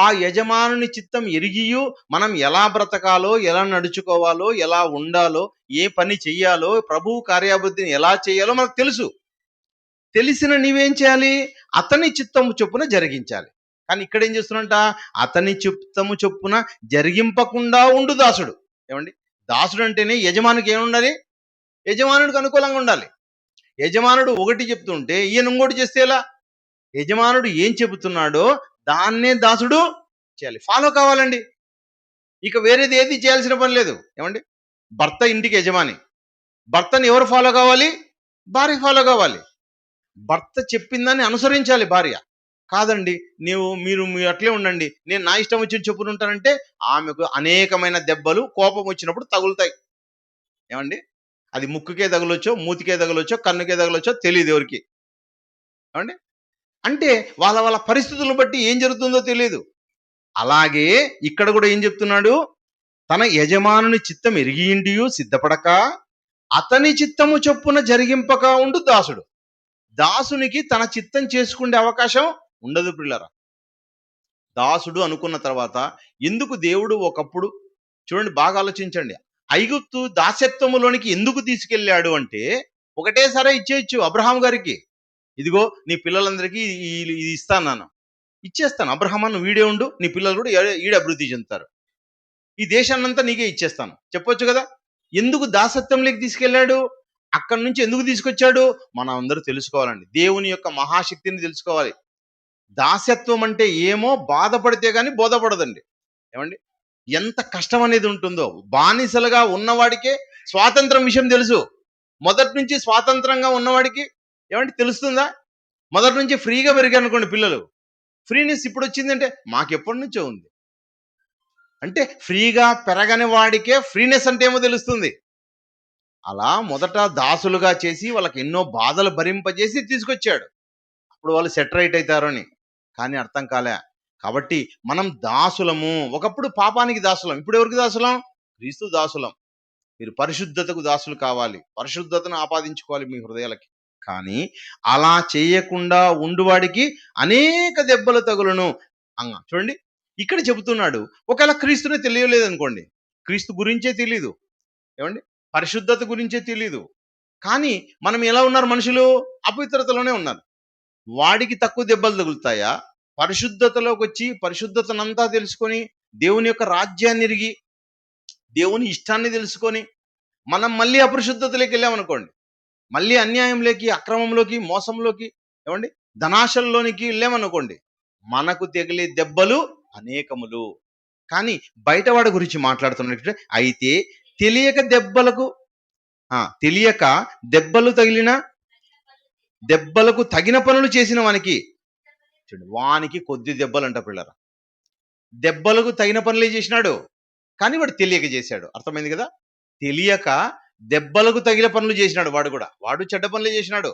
ఆ యజమానుని చిత్తం ఎరిగియు మనం ఎలా బ్రతకాలో, ఎలా నడుచుకోవాలో, ఎలా ఉండాలో, ఏ పని చెయ్యాలో, ప్రభువు కార్యాభివృద్ధిని ఎలా చేయాలో మనకు తెలుసు. తెలిసిన నీవేం చేయాలి? అతని చిత్తము చొప్పున జరిగించాలి. కానీ ఇక్కడ ఏం చేస్తున్నట? అతని చిత్తము చొప్పున జరిగింపకుండా ఉండు దాసుడు. ఏమండి? దాసుడు అంటేనే యజమానికి ఏముండాలి? యజమానుడికి అనుకూలంగా ఉండాలి. యజమానుడు ఒకటి చెప్తుంటే ఈయన ఇంకోటి చేస్తే ఎలా? యజమానుడు ఏం చెబుతున్నాడో దాన్నే దాసుడు చేయాలి, ఫాలో కావాలండి. ఇక వేరేది ఏది చేయాల్సిన పని లేదు. ఏమండి? భర్త ఇంటికి యజమాని. భర్తని ఎవరు ఫాలో కావాలి? భార్య ఫాలో కావాలి. భర్త చెప్పిందాన్ని అనుసరించాలి భార్య. కాదండి, మీరు అట్లే ఉండండి, నేను నా ఇష్టం వచ్చి చెప్పుకుంటానంటే ఆమెకు అనేకమైన దెబ్బలు కోపం వచ్చినప్పుడు తగులుతాయి. ఏమండి? అది ముక్కుకే తగలొచ్చో, మూతికే తగలొచ్చో, కన్నుకే తగలొచ్చో తెలియదు ఎవరికి. ఏమండి? అంటే వాళ్ళ పరిస్థితులను బట్టి ఏం జరుగుతుందో తెలియదు. అలాగే ఇక్కడ కూడా ఏం చెప్తున్నాడు? తన యజమానుని చిత్తం ఎరిగియుండియు సిద్ధపడక అతని చిత్తము చొప్పున జరిగింపక ఉండు దాసుడు. దాసునికి తన చిత్తం చేసుకునే అవకాశం ఉండదు పిల్లరా. దాసుడు అనుకున్న తర్వాత ఎందుకు దేవుడు ఒకప్పుడు, చూడండి బాగా ఆలోచించండి, ఐగుప్తు దాస్యత్వములోనికి ఎందుకు తీసుకెళ్ళాడు అంటే ఒకటేసారి ఇచ్చేయచ్చు అబ్రహాం గారికి. ఇదిగో నీ పిల్లలందరికీ ఇది ఇస్తాను, ఇచ్చేస్తాను అబ్రహాం అన్న, వీడే ఉండు, నీ పిల్లలు కూడా ఈడ అభివృద్ధి చెందుతారు, ఈ దేశాన్నంతా నీకే ఇచ్చేస్తాను చెప్పొచ్చు కదా. ఎందుకు దాసత్వంలోకి తీసుకెళ్ళాడు? అక్కడి నుంచి ఎందుకు తీసుకొచ్చాడు? మనం అందరూ తెలుసుకోవాలండి. దేవుని యొక్క మహాశక్తిని తెలుసుకోవాలి. దాస్యత్వం అంటే ఏమో బాధపడితే కానీ బోధపడదండి. ఏమండి? ఎంత కష్టం అనేది ఉంటుందో. బానిసలుగా ఉన్నవాడికే స్వాతంత్రం విషయం తెలుసు. మొదటి నుంచి స్వాతంత్రంగా ఉన్నవాడికి ఏమంటే తెలుస్తుందా? మొదటి నుంచి ఫ్రీగా పెరిగారు అనుకోండి పిల్లలు, ఫ్రీనెస్ ఇప్పుడు వచ్చిందంటే మాకు ఎప్పటి నుంచో ఉంది అంటే ఫ్రీగా పెరగని వాడికే ఫ్రీనెస్ అంటే ఏమో తెలుస్తుంది. అలా మొదట దాసులుగా చేసి వాళ్ళకి ఎన్నో బాధలు భరింపజేసి తీసుకొచ్చాడు. అప్పుడు వాళ్ళు సెట్ రైట్ అవుతారని. కానీ అర్థం కాలే. కాబట్టి మనం దాసులము. ఒకప్పుడు పాపానికి దాసులం, ఇప్పుడు ఎవరికి దాసులం? క్రీస్తు దాసులం. మీరు పరిశుద్ధతకు దాసులు కావాలి, పరిశుద్ధతను ఆపాదించుకోవాలి మీ హృదయాలకి. కానీ అలా చేయకుండా ఉండువాడికి అనేక దెబ్బలు తగులును. చూడండి, ఇక్కడ చెబుతున్నాడు. ఒకవేళ క్రీస్తునే తెలియలేదు అనుకోండి, క్రీస్తు గురించే తెలీదు, ఏమండి, పరిశుద్ధత గురించే తెలీదు, కానీ మనం ఎలా ఉన్నారు? మనుషులు అపవిత్రతలోనే ఉన్నారు. వాడికి తక్కువ దెబ్బలు తగులుతాయా? పరిశుద్ధతలోకి వచ్చి పరిశుద్ధతనంతా తెలుసుకొని దేవుని యొక్క రాజ్యాన్ని ఎరిగి దేవుని ఇష్టాన్ని తెలుసుకొని మనం మళ్ళీ అపరిశుద్ధతలోకి వెళ్ళామనుకోండి, మళ్ళీ అన్యాయంలోకి, అక్రమంలోకి, మోసంలోకి, ఏమండి, ధనాశల్లోనికి వెళ్ళామనుకోండి, మనకు తగిలే దెబ్బలు అనేకములు. కానీ బయటవాడి గురించి మాట్లాడుతున్నట్టు అయితే తెలియక దెబ్బలు దెబ్బలకు తగిన పనులు చేసిన వానికి, చూడండి, వానికి కొద్ది దెబ్బలు అంట పిల్లరా. దెబ్బలకు తగిన పనులే చేసినాడు, కానీ వాడు తెలియక చేశాడు. అర్థమైంది కదా? తెలియక దెబ్బలకు తగిన పనులు చేసినాడు వాడు చెడ్డ పనులే చేసినాడు,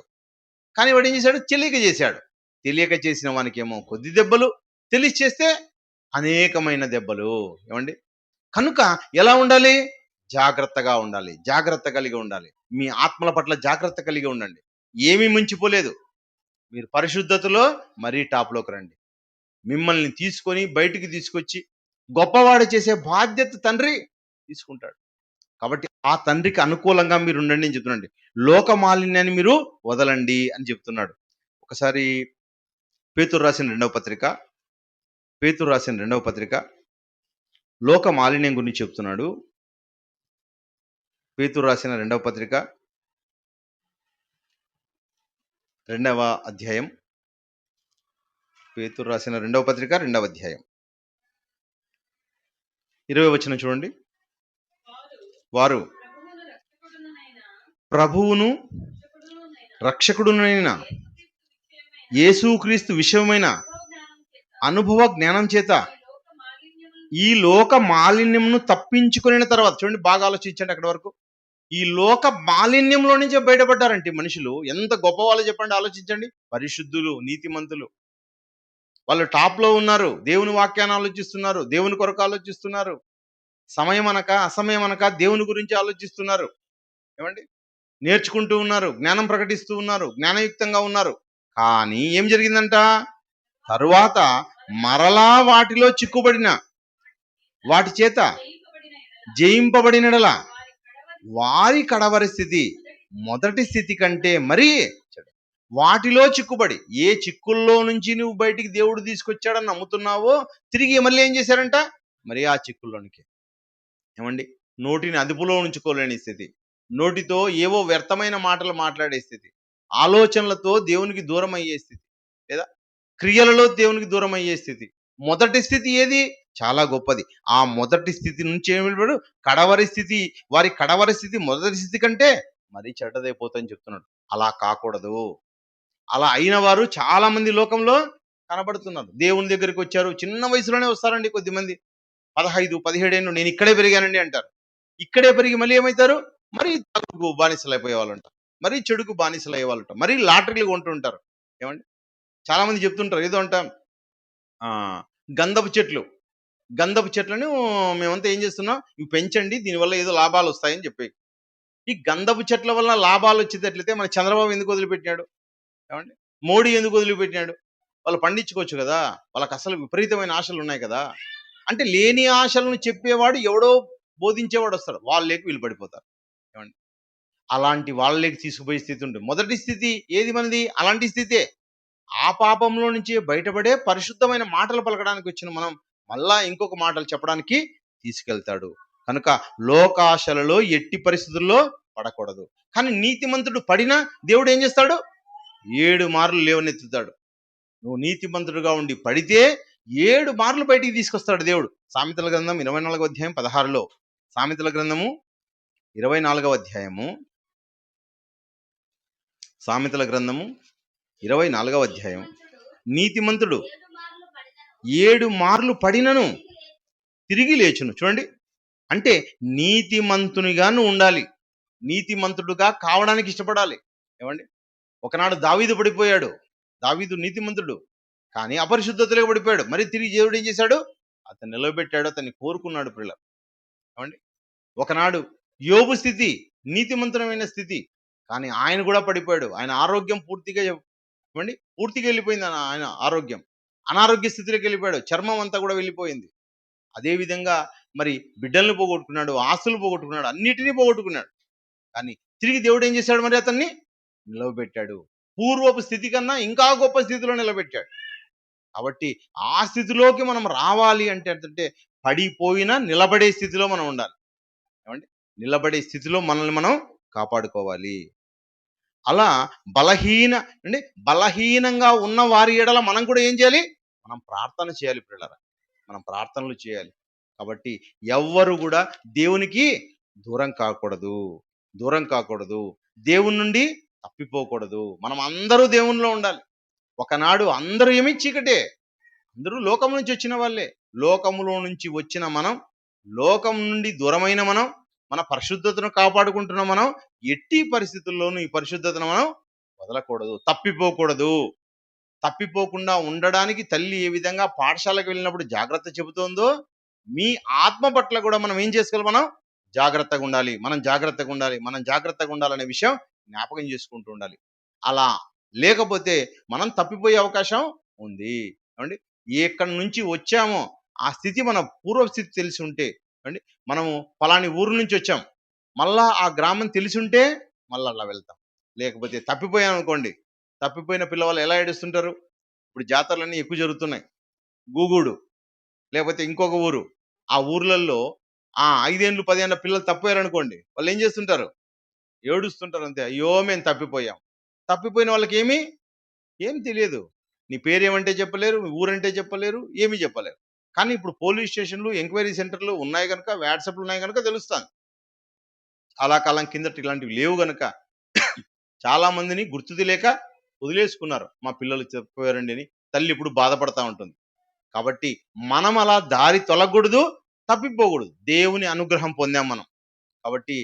కానీ వాడు ఏం చేశాడు? తెలియక చేశాడు. తెలియక చేసిన వానికేమో కొద్ది దెబ్బలు, తెలిసి చేస్తే అనేకమైన దెబ్బలు. ఏమండి? కనుక ఎలా ఉండాలి? జాగ్రత్తగా ఉండాలి, జాగ్రత్త కలిగి ఉండాలి. మీ ఆత్మల పట్ల జాగ్రత్త కలిగి ఉండండి. ఏమీ ముంచిపోలేదు. మీరు పరిశుద్ధతలో మరీ టాప్లోకి రండి. మిమ్మల్ని తీసుకొని బయటికి తీసుకొచ్చి గొప్పవాడు చేసే బాధ్యత తండ్రి తీసుకుంటాడు. కాబట్టి ఆ తండ్రికి అనుకూలంగా మీరు ఉండండి అని చెప్తున్నాండి. లోక మాలిన్యాన్ని మీరు వదలండి అని చెప్తున్నాడు. ఒకసారి పేతురు రాసిన రెండవ పత్రిక లోక మాలిన్యం గురించి చెప్తున్నాడు. పేతురు రాసిన రెండవ పత్రిక 2వ అధ్యాయం. పేతురు రాసిన 2వ పత్రిక 2వ అధ్యాయం 20వ వచనం చూడండి. వారు ప్రభువును రక్షకుడునైన యేసుక్రీస్తు విషయమైన అనుభవ జ్ఞానం చేత ఈ లోక మాలిన్యమును తప్పించుకునే తర్వాత, చూడండి బాగా ఆలోచించండి అక్కడి వరకు. ఈ లోక మాలిన్యంలో నుంచే బయటపడ్డారంటే మనుషులు ఎంత గొప్ప వాళ్ళు చెప్పండి, ఆలోచించండి. పరిశుద్ధులు, నీతిమంతులు, వాళ్ళు టాప్ లో ఉన్నారు. దేవుని వాక్యాన్ని ఆలోచిస్తున్నారు, దేవుని కొరకు ఆలోచిస్తున్నారు, సమయం అనక అసమయం అనక దేవుని గురించి ఆలోచిస్తున్నారు. ఏమండి, నేర్చుకుంటూ ఉన్నారు, జ్ఞానం ప్రకటిస్తూ ఉన్నారు, జ్ఞానయుక్తంగా ఉన్నారు. కానీ ఏం జరిగిందంట? తరువాత మరలా వాటిలో చిక్కుబడిన వాటి చేత జయింపబడినడలా వారి కడవరి స్థితి మొదటి స్థితి కంటే మరీ చెడు. వాటిలో చిక్కుబడి, ఏ చిక్కుల్లో నుంచి నువ్వు బయటికి దేవుడు తీసుకొచ్చాడని నమ్ముతున్నావో తిరిగి మళ్ళీ ఏం చేశారంట? మరి ఆ చిక్కుల్లోనికి, ఏమండి, నోటిని అదుపులో ఉంచుకోలేని స్థితి, నోటితో ఏవో వ్యర్థమైన మాటలు మాట్లాడే స్థితి, ఆలోచనలతో దేవునికి దూరం అయ్యే స్థితి, లేదా క్రియలలో దేవునికి దూరం అయ్యే స్థితి. మొదటి స్థితి ఏది? చాలా గొప్పది. ఆ మొదటి స్థితి నుంచి ఏమి కడవరి స్థితి, వారి కడవరి స్థితి మొదటి స్థితి కంటే మరీ చెడ్డదైపోతుందని చెప్తున్నాడు. అలా కాకూడదు. అలా అయిన వారు చాలా మంది లోకంలో కనబడుతున్నారు. దేవుని దగ్గరికి వచ్చారు, చిన్న వయసులోనే వస్తారండి కొద్దిమంది. 15, 17 ఏళ్ళు, నేను ఇక్కడే పెరిగానండి అంటారు. ఇక్కడే పెరిగి మళ్ళీ ఏమవుతారు? మరీ తాగుడుకు బానిసలు అయిపోయే వాళ్ళు ఉంటారు, మరీ చెడుకు బానిసలు అయ్యే వాళ్ళు ఉంటారు, మరీ లాటరీలు కొంటుంటారు. ఏమండి, చాలా మంది చెప్తుంటారు ఏదో అంట, గంధపు చెట్లు, గంధపు చెట్లను మేమంతా ఏం చేస్తున్నాం, ఇవి పెంచండి, దీనివల్ల ఏదో లాభాలు వస్తాయని చెప్పి. ఈ గంధపు చెట్ల వల్ల లాభాలు వచ్చేటట్లయితే మన చంద్రబాబు ఎందుకు వదిలిపెట్టినాడు? ఏమండి, మోడీ ఎందుకు వదిలిపెట్టినాడు? వాళ్ళు పండించుకోవచ్చు కదా, వాళ్ళకి అసలు విపరీతమైన ఆశలు ఉన్నాయి కదా. అంటే లేని ఆశలను చెప్పేవాడు ఎవడో బోధించేవాడు వస్తాడు, వాళ్ళకి వీళ్ళు పడిపోతారు. ఏమండి, అలాంటి వాళ్ళకి తీసుకుపోయే స్థితి ఉంటుంది. మొదటి స్థితి ఏది మనది? అలాంటి స్థితే. ఆ పాపంలో నుంచి బయటపడే పరిశుద్ధమైన మాటలు పలకడానికి వచ్చిన మనం మళ్ళా ఇంకొక మాటలు చెప్పడానికి తీసుకెళ్తాడు. కనుక లోకాశలలో ఎట్టి పరిస్థితుల్లో పడకూడదు. కానీ నీతిమంతుడు పడినా దేవుడు ఏం చేస్తాడు? 7 మార్లు లేవనెత్తుతాడు. నువ్వు నీతిమంతుడుగా ఉండి పడితే 7 మార్లు బయటికి తీసుకొస్తాడు దేవుడు. సామెతల గ్రంథం 24వ అధ్యాయం 16లో, సామెతల గ్రంథము 24వ అధ్యాయము, సామెతల గ్రంథము 24వ అధ్యాయం, నీతిమంతుడు 7 మార్లు పడినను తిరిగి లేచును. చూడండి, అంటే నీతిమంతునిగా నువ్వు ఉండాలి, నీతిమంతుడుగా కావడానికి ఇష్టపడాలి. ఏమండి, ఒకనాడు దావీదు పడిపోయాడు, దావీదు నీతిమంతుడు, కానీ అపరిశుద్ధతలో పడిపోయాడు. మరి తిరిగి దేవుడు ఏం చేశాడు? అతను నిలబెట్టాడు, అతన్ని కోరుకున్నాడు. పిల్ల, ఏమండి, ఒకనాడు యోబు స్థితి నీతిమంతుడమైన స్థితి, కానీ ఆయన కూడా పడిపోయాడు. ఆయన ఆరోగ్యం పూర్తిగా, ఏమండి, పూర్తిగా వెళ్ళిపోయింది. ఆయన ఆరోగ్యం అనారోగ్య స్థితిలోకి వెళ్ళిపోయాడు, చర్మం అంతా కూడా వెళ్ళిపోయింది. అదేవిధంగా మరి బిడ్డల్ని పోగొట్టుకున్నాడు, ఆస్తులు పోగొట్టుకున్నాడు, అన్నిటినీ పోగొట్టుకున్నాడు. కానీ తిరిగి దేవుడు ఏం చేశాడు? మరి అతన్ని నిలవబెట్టాడు, పూర్వపు స్థితి కన్నా ఇంకా గొప్ప స్థితిలో నిలబెట్టాడు. కాబట్టి ఆ స్థితిలోకి మనం రావాలి అంటే పడిపోయినా నిలబడే స్థితిలో మనం ఉండాలి. ఏమండి, నిలబడే స్థితిలో మనల్ని మనం కాపాడుకోవాలి. అలా బలహీనంగా ఉన్న వారి ఎడల మనం కూడా ఏం చేయాలి? మనం ప్రార్థన చేయాలి పిల్లరా, మనం ప్రార్థనలు చేయాలి. కాబట్టి ఎవ్వరు కూడా దేవునికి దూరం కాకూడదు, దూరం కాకూడదు, దేవుని నుండి తప్పిపోకూడదు. మనం అందరూ దేవునిలో ఉండాలి. ఒకనాడు అందరూ ఏమి చీకటే, అందరూ లోకం నుంచి వచ్చిన వాళ్ళే. లోకములో నుంచి వచ్చిన మనం, లోకం నుండి దూరమైన మనం, మన పరిశుద్ధతను కాపాడుకుంటున్న మనం ఎట్టి పరిస్థితుల్లోనూ ఈ పరిశుద్ధతను మనం వదలకూడదు, తప్పిపోకూడదు. తప్పిపోకుండా ఉండడానికి తల్లి ఏ విధంగా పాఠశాలకు వెళ్ళినప్పుడు జాగ్రత్త చెబుతోందో, మీ ఆత్మ పట్ల కూడా మనం ఏం చేసుకోవాలి? మనం జాగ్రత్తగా ఉండాలి, మనం జాగ్రత్తగా ఉండాలి, మనం జాగ్రత్తగా ఉండాలనే విషయం జ్ఞాపకం చేసుకుంటూ ఉండాలి. అలా లేకపోతే మనం తప్పిపోయే అవకాశం ఉంది. ఏమండి, ఎక్కడి నుంచి వచ్చామో ఆ స్థితి, మన పూర్వస్థితి తెలిసి ఉంటే, అండి, మనము ఫలాని ఊరు నుంచి వచ్చాం, మళ్ళా ఆ గ్రామం తెలిసి ఉంటే మళ్ళీ అలా వెళ్తాం. లేకపోతే తప్పిపోయాం అనుకోండి, తప్పిపోయిన పిల్లవాళ్ళు ఎలా ఏడుస్తుంటారు? ఇప్పుడు జాతరలన్నీ ఎక్కువ జరుగుతున్నాయి. గూగూడు, లేకపోతే ఇంకొక ఊరు, ఆ ఊర్లలో 5 ఏళ్ళు 10 ఏళ్ళ పిల్లలు తప్పిపోయారనుకోండి, వాళ్ళు ఏం చేస్తుంటారు? ఏడుస్తుంటారు అంతే. అయ్యో మేము తప్పిపోయాం. తప్పిపోయిన వాళ్ళకి ఏం తెలియదు. నీ పేరేమంటే చెప్పలేరు, మీ ఊరంటే చెప్పలేరు, ఏమీ చెప్పలేరు. కానీ ఇప్పుడు పోలీస్ స్టేషన్లు, ఎంక్వైరీ సెంటర్లు ఉన్నాయి కనుక, వాట్సాప్లు ఉన్నాయి కనుక తెలుస్తాను. చాలా కాలం కిందట ఇలాంటివి లేవు గనుక చాలా మందిని గుర్తు తెలియక వదిలేసుకున్నారు. మా పిల్లలు చెప్పారండి అని తల్లి ఇప్పుడు బాధపడతా ఉంటుంది. కాబట్టి మనం అలా దారి తొలగకూడదు, తప్పిపోకూడదు. దేవుని అనుగ్రహం పొందాం మనం. కాబట్టి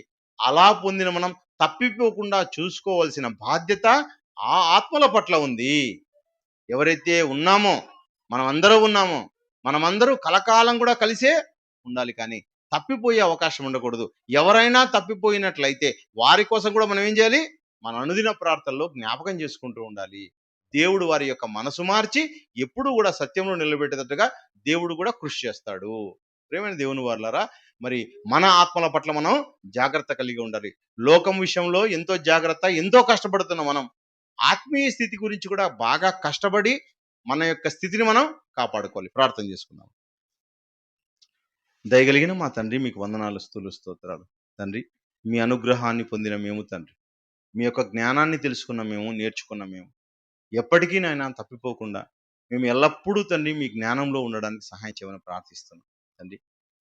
అలా పొందిన మనం తప్పిపోకుండా చూసుకోవాల్సిన బాధ్యత ఆ ఆత్మల పట్ల ఉంది. ఎవరైతే ఉన్నామో, మనమందరూ ఉన్నామో, మనమందరూ కలకాలం కూడా కలిసే ఉండాలి, కానీ తప్పిపోయే అవకాశం ఉండకూడదు. ఎవరైనా తప్పిపోయినట్లయితే వారి కోసం కూడా మనం ఏం చేయాలి? మన అనుదిన ప్రార్థనలో జ్ఞాపకం చేసుకుంటూ ఉండాలి. దేవుడు వారి యొక్క మనసు మార్చి ఎప్పుడు కూడా సత్యంలో నిలబెట్టేటట్టుగా దేవుడు కూడా కృషి చేస్తాడు. ప్రియమైన దేవుని వారలారా, మరి మన ఆత్మల పట్ల మనం జాగ్రత్త కలిగి ఉండాలి. లోకం విషయంలో ఎంతో జాగ్రత్త, ఎంతో కష్టపడుతున్నాం మనం. ఆత్మీయ స్థితి గురించి కూడా బాగా కష్టపడి మన యొక్క స్థితిని మనం కాపాడుకోవాలి. ప్రార్థన చేసుకుందాం. దయగలిగిన మా తండ్రి, మీకు వందనాలు, స్తుతులు, స్తోత్రాలు. తండ్రి, మీ అనుగ్రహాన్ని పొందిన మేము తండ్రి, మీ యొక్క జ్ఞానాన్ని తెలుసుకున్న మేము, నేర్చుకున్న మేము, ఎప్పటికీ నాయన తప్పిపోకుండా మేము ఎల్లప్పుడూ తండ్రి మీ జ్ఞానంలో ఉండడానికి సహాయం చేయమని ప్రార్థిస్తున్నాం. తండ్రి,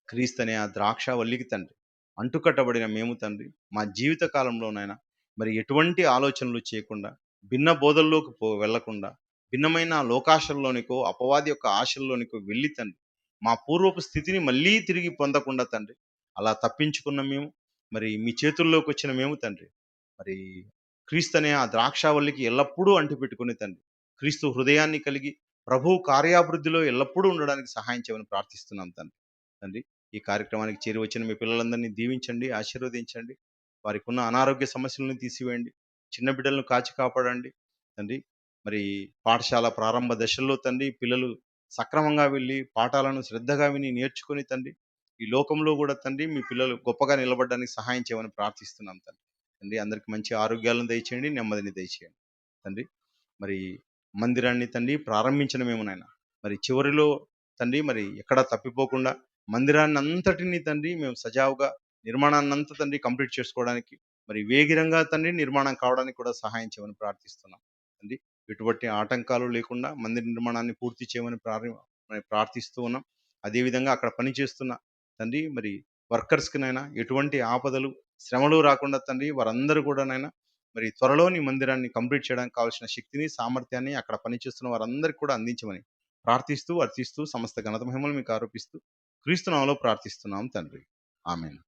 క్రీస్తనే ఆ ద్రాక్ష వల్లికి తండ్రి అంటుకట్టబడిన మేము తండ్రి, మా జీవిత కాలంలోనైనా మరి ఎటువంటి ఆలోచనలు చేయకుండా, భిన్న బోధల్లోకి వెళ్లకుండా, భిన్నమైన లోకాశల్లోనికో అపవాది యొక్క ఆశల్లోనికో వెళ్ళి తండ్రి మా పూర్వపు స్థితిని మళ్ళీ తిరిగి పొందకుండా తండ్రి అలా తప్పించుకున్న మేము, మరి మీ చేతుల్లోకి వచ్చిన మేము తండ్రి, మరి క్రీస్తు అనే ఆ ద్రాక్షావల్లికి ఎల్లప్పుడూ అంటిపెట్టుకుని తండ్రి క్రీస్తు హృదయాన్ని కలిగి ప్రభు కార్యాభివృద్ధిలో ఎల్లప్పుడూ ఉండడానికి సహాయం చేయమని ప్రార్థిస్తున్నాం తండ్రి. తండ్రి, ఈ కార్యక్రమానికి చేరి వచ్చిన మీ పిల్లలందరినీ దీవించండి, ఆశీర్వదించండి. వారికి ఉన్న అనారోగ్య సమస్యలను తీసివేయండి. చిన్న బిడ్డలను కాచి కాపాడండి తండ్రి. మరి పాఠశాల ప్రారంభ దశల్లో తండ్రి పిల్లలు సక్రమంగా వెళ్ళి పాఠాలను శ్రద్ధగా విని నేర్చుకుని తండ్రి ఈ లోకంలో కూడా తండ్రి మీ పిల్లలు గొప్పగా నిలబడడానికి సహాయం చేయమని ప్రార్థిస్తున్నాం తండ్రి. తండ్రి, అందరికి మంచి ఆరోగ్యాలను దయచేయండి, నెమ్మదిని దయచేయండి తండ్రి. మరి మందిరాన్ని తండ్రి ప్రారంభించిన మేము నాయన, మరి చివరిలో తండ్రి మరి ఎక్కడా తప్పిపోకుండా మందిరాన్ని అంతటిని తండ్రి మేము సజావుగా నిర్మాణాన్ని అంతా తండ్రి కంప్లీట్ చేసుకోవడానికి, మరి వేగిరంగా తండ్రి నిర్మాణం కావడానికి కూడా సహాయం చేయమని ప్రార్థిస్తున్నాం తండ్రి. ఎటువంటి ఆటంకాలు లేకుండా మందిర నిర్మాణాన్ని పూర్తి చేయమని ప్రార్థిస్తూ ఉన్నాం. అదేవిధంగా అక్కడ పనిచేస్తున్న తండ్రి మరి వర్కర్స్కినైనా ఎటువంటి ఆపదలు శ్రమలు రాకుండా తండ్రి వారందరూ కూడానైనా మరి త్వరలో నీ మందిరాన్ని కంప్లీట్ చేయడానికి కావాల్సిన శక్తిని, సామర్థ్యాన్ని అక్కడ పనిచేస్తున్న వారందరికీ కూడా అందించమని ప్రార్థిస్తూ అర్థిస్తూ సమస్త ఘనత మహిమలు మీకు ఆరోపిస్తూ క్రీస్తు నామములో ప్రార్థిస్తున్నాం తండ్రి. ఆమేన్.